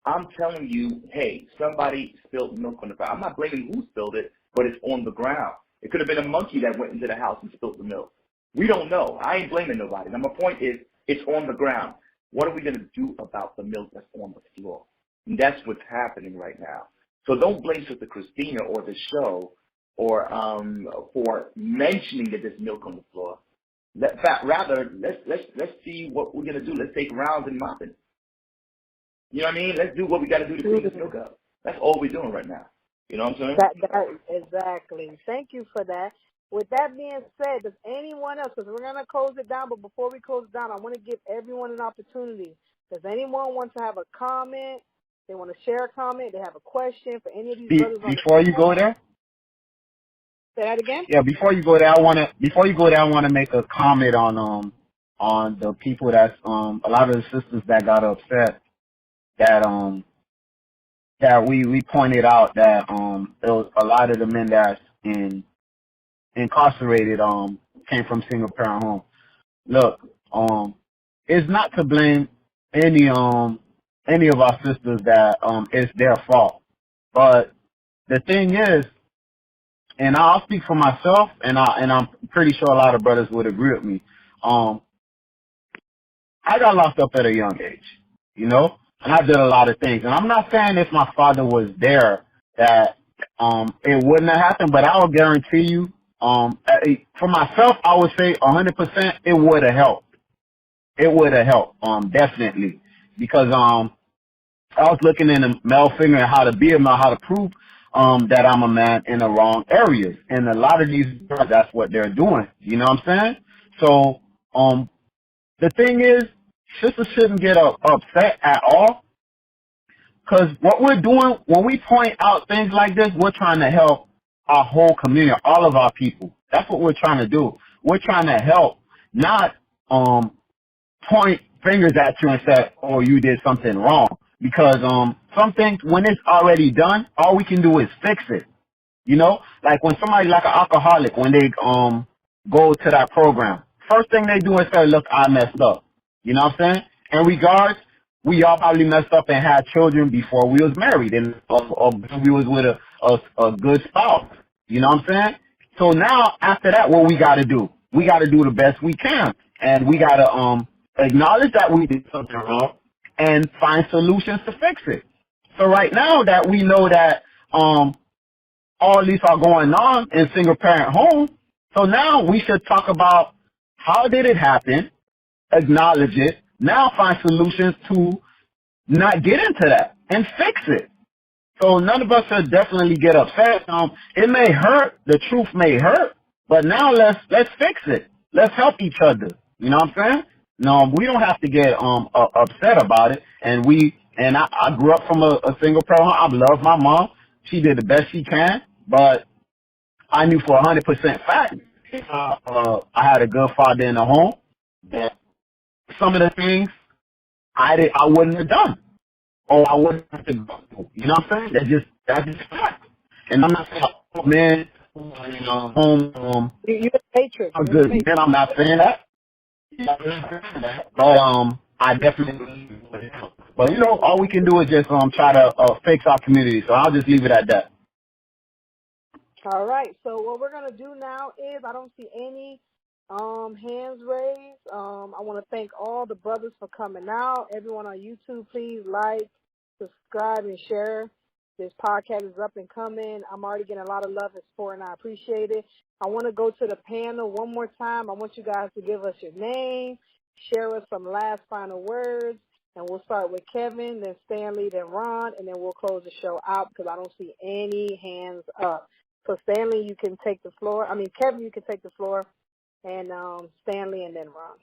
I'm telling you, hey, somebody spilled milk on the ground. I'm not blaming who spilled it, but it's on the ground. It could have been a monkey that went into the house and spilled the milk. We don't know. I ain't blaming nobody. Now, my point is, it's on the ground. What are we going to do about the milk that's on the floor? And that's what's happening right now. So don't blame Sister Christina or the show or for mentioning that there's milk on the floor. Rather, let's see what we're going to do. Let's take rounds and mop it. You know what I mean? Let's do what we got to do to clean this milk up. That's all we're doing right now. You know what I'm saying? Exactly. Thank you for that. With that being said, does anyone else, because we're going to close it down, but before we close it down, I want to give everyone an opportunity. Does anyone want to have a comment? They want to share a comment? They have a question for any of these brothers on before you go there? Say that again? Yeah, before you go there, I want to make a comment on the people that's a lot of the sisters that got upset that we pointed out that there was a lot of the men that's incarcerated came from single parent home. Look, it's not to blame any of our sisters that it's their fault. But the thing is, and I'll speak for myself, and I'm pretty sure a lot of brothers would agree with me. I got locked up at a young age, you know, and I did a lot of things. And I'm not saying if my father was there that it wouldn't have happened, but I will guarantee you, for myself, I would say 100% it would have helped. It would have helped, definitely, because I was looking in the male figure and how to be a male, how to prove that I'm a man in the wrong areas. And a lot of these girls, that's what they're doing. You know what I'm saying? So the thing is, sisters shouldn't get upset at all, because what we're doing, when we point out things like this, we're trying to help our whole community, all of our people. That's what we're trying to do. We're trying to help, not point fingers at you and say, oh, you did something wrong. Because some things, when it's already done, all we can do is fix it. You know, like when somebody like an alcoholic, when they go to that program, first thing they do is say, look, I messed up. You know what I'm saying? In regards, we all probably messed up and had children before we was married, and or we was with a good spouse. You know what I'm saying? So now, after that, what we got to do? We got to do the best we can, and we got to acknowledge that we did something wrong and find solutions to fix it. So right now that we know that all these are going on in single parent homes, so now we should talk about how did it happen, acknowledge it, now find solutions to not get into that and fix it. So none of us should definitely get upset. It may hurt, the truth may hurt, but now let's fix it. Let's help each other. You know what I'm saying? No, we don't have to get upset about it. And I grew up from a single parent. I love my mom. She did the best she can, but I knew for 100% fact I had a good father in the home that some of the things I wouldn't have done, or I wouldn't have to go through. You know what I'm saying? That's just fact. And I'm not saying, oh man, you know, You're the matrix. I'm You're the good. matrix. Man, I'm not saying that. But I definitely. But you know, all we can do is just try to fix our community. So I'll just leave it at that. All right. So what we're gonna do now is I don't see any hands raised. I want to thank all the brothers for coming out. Everyone on YouTube, please like, subscribe, and share. This podcast is up and coming. I'm already getting a lot of love and support, and I appreciate it. I want to go to the panel one more time. I want you guys to give us your name, share us some last final words, and we'll start with Kevin, then Stanley, then Ron, and then we'll close the show out because I don't see any hands up. So Stanley, you can take the floor. I mean, Kevin, you can take the floor, and Stanley, and then Ron.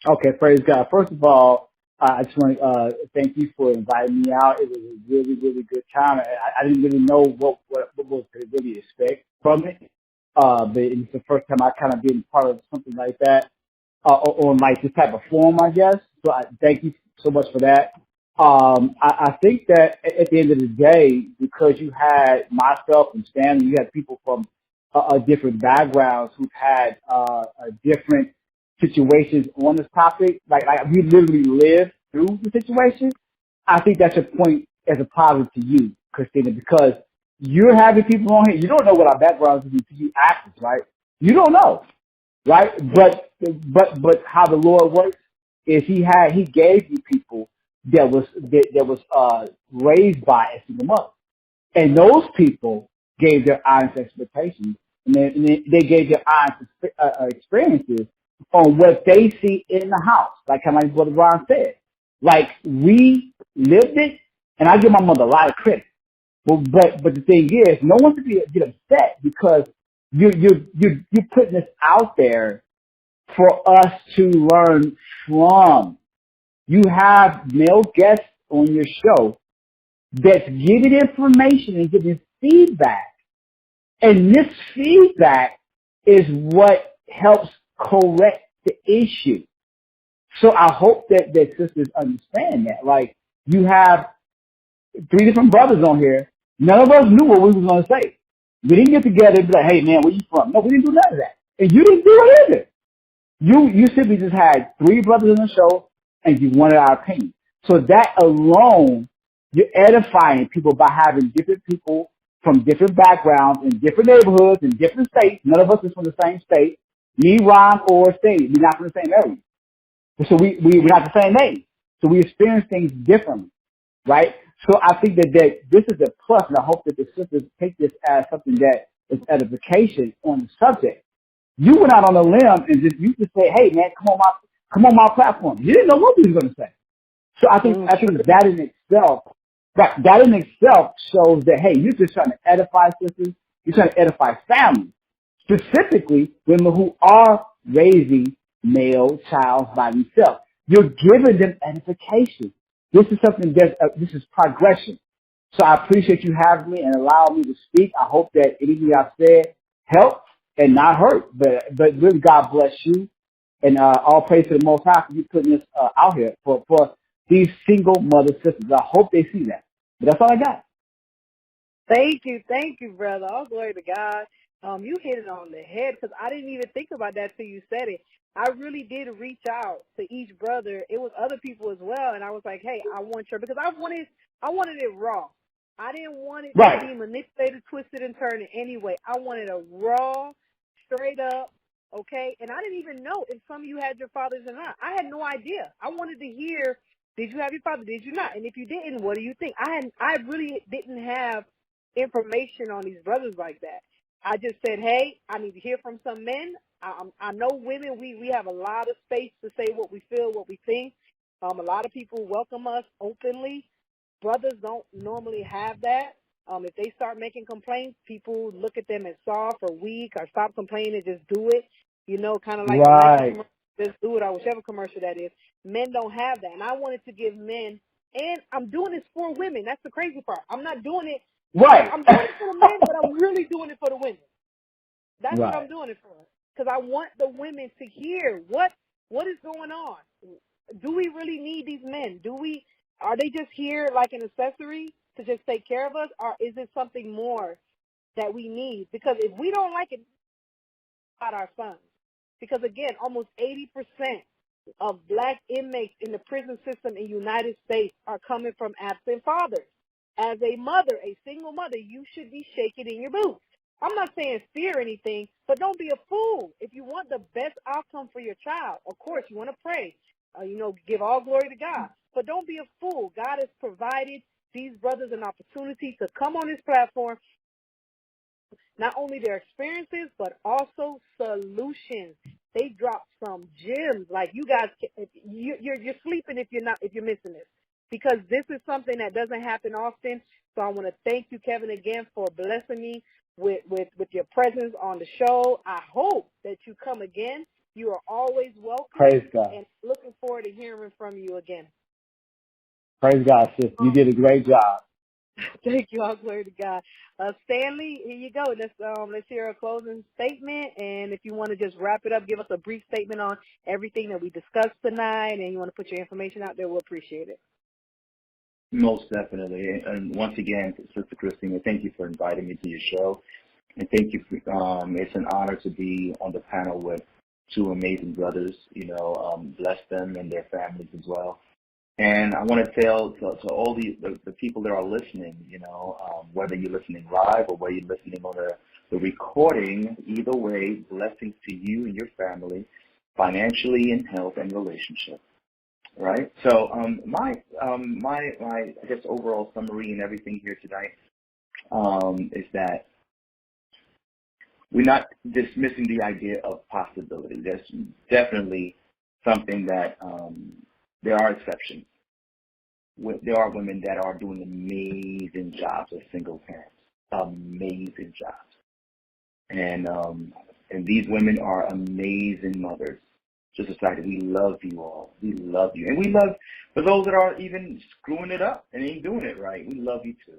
Okay, praise God. First of all, I just want to thank you for inviting me out. It was a really, really good time. I didn't really know what was to really expect from it, but it's the first time I kind of been part of something like that on like this type of form, I guess. So I thank you so much for that. I think that at the end of the day, because you had myself and Stanley, you had people from different backgrounds who've had different situations on this topic. Like we literally lived through the situation. I think that's a point as a positive to you, Christina, because you're having people on here. You don't know what our backgrounds is until you ask us, right? You don't know, right? But how the Lord works is He gave you people that was raised by a single mother. And those people gave their honest expectations, and they gave their honest experiences on what they see in the house. Like kind of like what Ron said. Like we lived it, and I give my mother a lot of credit. But the thing is, no one should get upset because you're putting this out there for us to learn from. You have male guests on your show that's giving information and giving feedback. And this feedback is what helps correct the issue. So I hope that sisters understand that. Like, you have 3 different brothers on here. None of us knew what we was going to say. We didn't get together and be like, hey, man, where you from? No, we didn't do none of that. And you didn't do it either. You simply just had 3 brothers on the show, and you wanted our opinion. So that alone, you're edifying people by having different people from different backgrounds in different neighborhoods in different states. None of us is from the same state. Me, Ron, or State. We're not from the same area. So we're not the same age. So we experience things differently, right? So I think that this is a plus, and I hope that the sisters take this as something that is edification on the subject. You went out on a limb and you just say, hey, man, come on my platform. You didn't know what we were going to say. So I think that in itself, that in itself shows that, hey, you're just trying to edify sisters. You're trying to edify families, specifically women who are raising male child by themselves. You're giving them edification. This is something this is progression. So I appreciate you having me and allowing me to speak. I hope that anything I've said helped and not hurt. But really, God bless you. And all praise to the Most High for you putting this out here for these single mother sisters. I hope they see that. But that's all I got. Thank you, brother. All glory to God. You hit it on the head because I didn't even think about that till you said it. I really did reach out to each brother. It was other people as well, and I was like, hey, I want your, because I wanted it raw. I didn't want it to be manipulated, twisted, and turned in any way. I wanted a raw, straight up, okay? And I didn't even know if some of you had your fathers or not. I had no idea. I wanted to hear, did you have your father? Did you not? And if you didn't, what do you think? I really didn't have information on these brothers like that. I just said, hey, I need to hear from some men. I know women, we have a lot of space to say what we feel, what we think. A lot of people welcome us openly. Brothers don't normally have that. If they start making complaints, people look at them as soft or weak or stop complaining and just do it. You know, kind of like just do it or whichever commercial that is. Men don't have that. And I wanted to give men, and I'm doing this for women. That's the crazy part. I'm not doing it. I'm doing it for the men, but I'm really doing it for the women. That's what I'm doing it for. Because I want the women to hear what What is going on? Do we really need these men? Are they just here like an accessory to just take care of us, or is it something more that we need? Because if we don't like it, about our sons. Because again, almost 80% of black inmates in the prison system in the United States are coming from absent fathers. As a mother, a single mother, you should be shaking in your boots. I'm not saying fear anything, but don't be a fool. If you want the best outcome for your child, of course, you want to pray, give all glory to God. But don't be a fool. God has provided these brothers an opportunity to come on this platform, not only their experiences, but also solutions. They drop some gems. Like, you guys, you're sleeping if you're missing this, because this is something that doesn't happen often. So I want to thank you, Kevin, again for blessing me with your presence on the show. I hope that you come again. You are always welcome. Praise God. And looking forward to hearing from you again. Praise God, sis. You did a great job. Thank you. All glory to God. Stanley, here you go. Let's hear a closing statement. And if you want to just wrap it up, give us a brief statement on everything that we discussed tonight, and you want to put your information out there, we'll appreciate it. Most definitely. And once again, Sister Christina, thank you for inviting me to your show. And thank you for, it's an honor to be on the panel with two amazing brothers. Bless them and their families as well. And I want to tell to all the people that are listening, whether you're listening live or whether you're listening on the recording, either way, blessings to you and your family, financially, in health and relationship. Right? So my I guess overall summary and everything here tonight is that we're not dismissing the idea of possibility. There's definitely something that there are exceptions. There are women that are doing amazing jobs as single parents, amazing jobs, and these women are amazing mothers. Just decided we love you all. We love you, and we love for those that are even screwing it up and ain't doing it right. We love you too.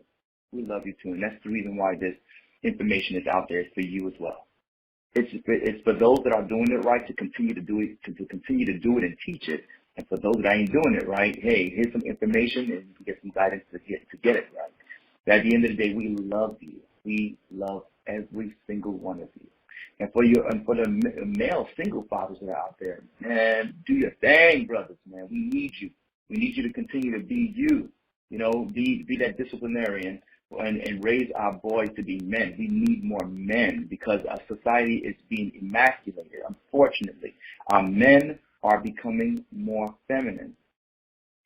We love you too, and that's the reason why this information is out there. It's for you as well. It's for those that are doing it right to continue to do it, to continue to do it and teach it. And for those that ain't doing it right, hey, here's some information and you can get some guidance to get it right. But at the end of the day, we love you. We love every single one of you. And for the male single fathers that are out there, man, do your thing, brothers, man. We need you. We need you to continue to be you. Be that disciplinarian and raise our boys to be men. We need more men because our society is being emasculated. Unfortunately, our men are becoming more feminine.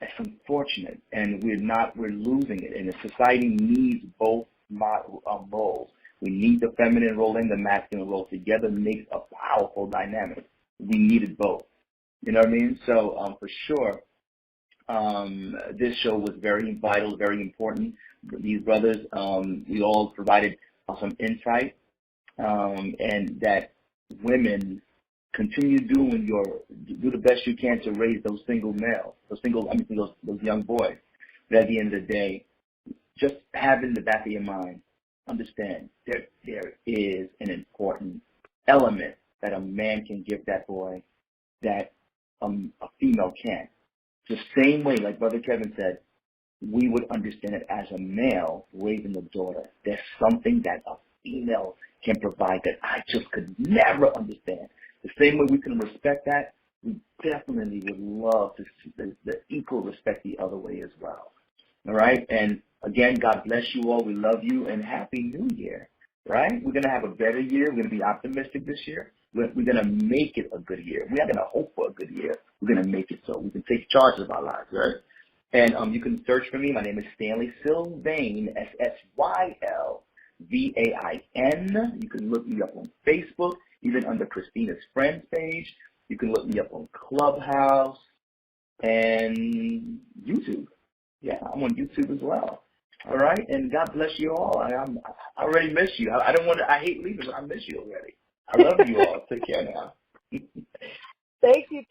That's unfortunate, and we're losing it. And the society needs both roles. We need the feminine role and the masculine role. Together makes a powerful dynamic. We needed both. You know what I mean? So for sure, this show was very vital, very important. These brothers, we all provided some insight, and that women continue do the best you can to raise those single males, those young boys. But at the end of the day, just have in the back of your mind, understand there is an important element that a man can give that boy that a female can't. The same way, like Brother Kevin said, we would understand it as a male raising a daughter. There's something that a female can provide that I just could never understand. The same way we can respect that, we definitely would love to see the equal respect the other way as well. All right? And again, God bless you all. We love you, and Happy New Year. Right? We're going to have a better year. We're going to be optimistic this year. We're going to make it a good year. We're not going to hope for a good year. We're going to make it so we can take charge of our lives, right? And you can search for me. My name is Stanley Sylvain, SSYLVAIN. You can look me up on Facebook, even under Christina's Friends page. You can look me up on Clubhouse and YouTube. Yeah, I'm on YouTube as well. All right, and God bless you all. I already miss you. I hate leaving, but I miss you already. I love you all. Take care now. Thank you.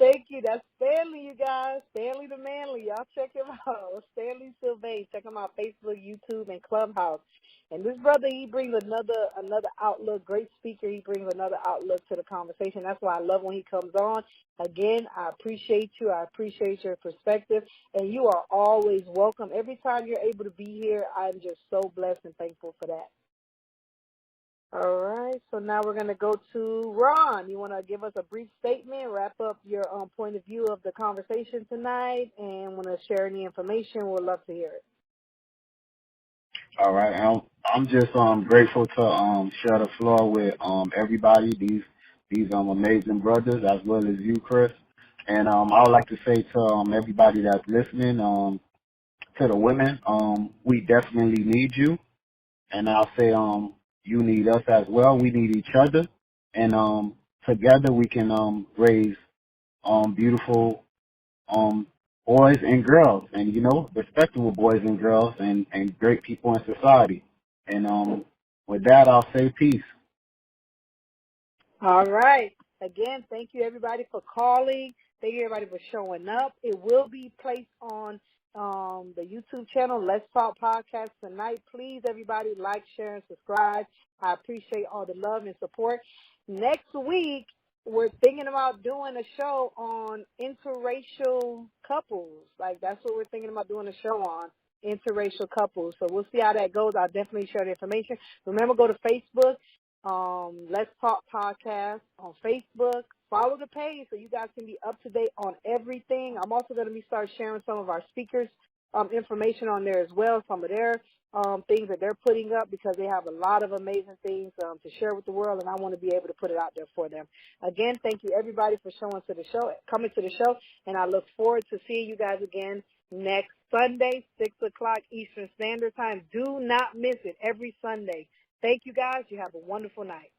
That's Stanley, you guys. Stanley the Manly. Y'all check him out. Stanley Sylvain. Check him out, Facebook, YouTube, and Clubhouse. And this brother, he brings another outlook, great speaker. He brings another outlook to the conversation. That's why I love when he comes on. Again, I appreciate you. I appreciate your perspective. And you are always welcome. Every time you're able to be here, I'm just so blessed and thankful for that. All right, so now we're going to go to Ron. You want to give us a brief statement, wrap up your point of view of the conversation tonight, and want to share any information? We'd love to hear it. All right, I'm just grateful to share the floor with everybody, these amazing brothers, as well as you, Chris. And I would like to say to everybody that's listening, to the women, we definitely need you. And I'll say you need us as well. We need each other, and together we can raise beautiful boys and girls, and respectable boys and girls, and great people in society. And with that, I'll say peace. All right. Again, thank you everybody for calling. Thank you everybody for showing up. It will be placed on the YouTube channel, Let's Talk Podcast tonight. Please, everybody, like, share, and subscribe. I appreciate all the love and support. Next week, we're thinking about doing a show on interracial couples. Like, that's what we're thinking about doing a show on, interracial couples. So we'll see how that goes. I'll definitely share the information. Remember, go to Facebook. Let's Talk Podcast on Facebook. Follow the page so you guys can be up to date on everything. I'm also going to start sharing some of our speakers' information on there as well, some of their things that they're putting up, because they have a lot of amazing things to share with the world, and I want to be able to put it out there for them. Again, thank you everybody for coming to the show, and I look forward to seeing you guys again next Sunday, 6 o'clock Eastern Standard Time. Do not miss it, every Sunday. Thank you, guys. You have a wonderful night.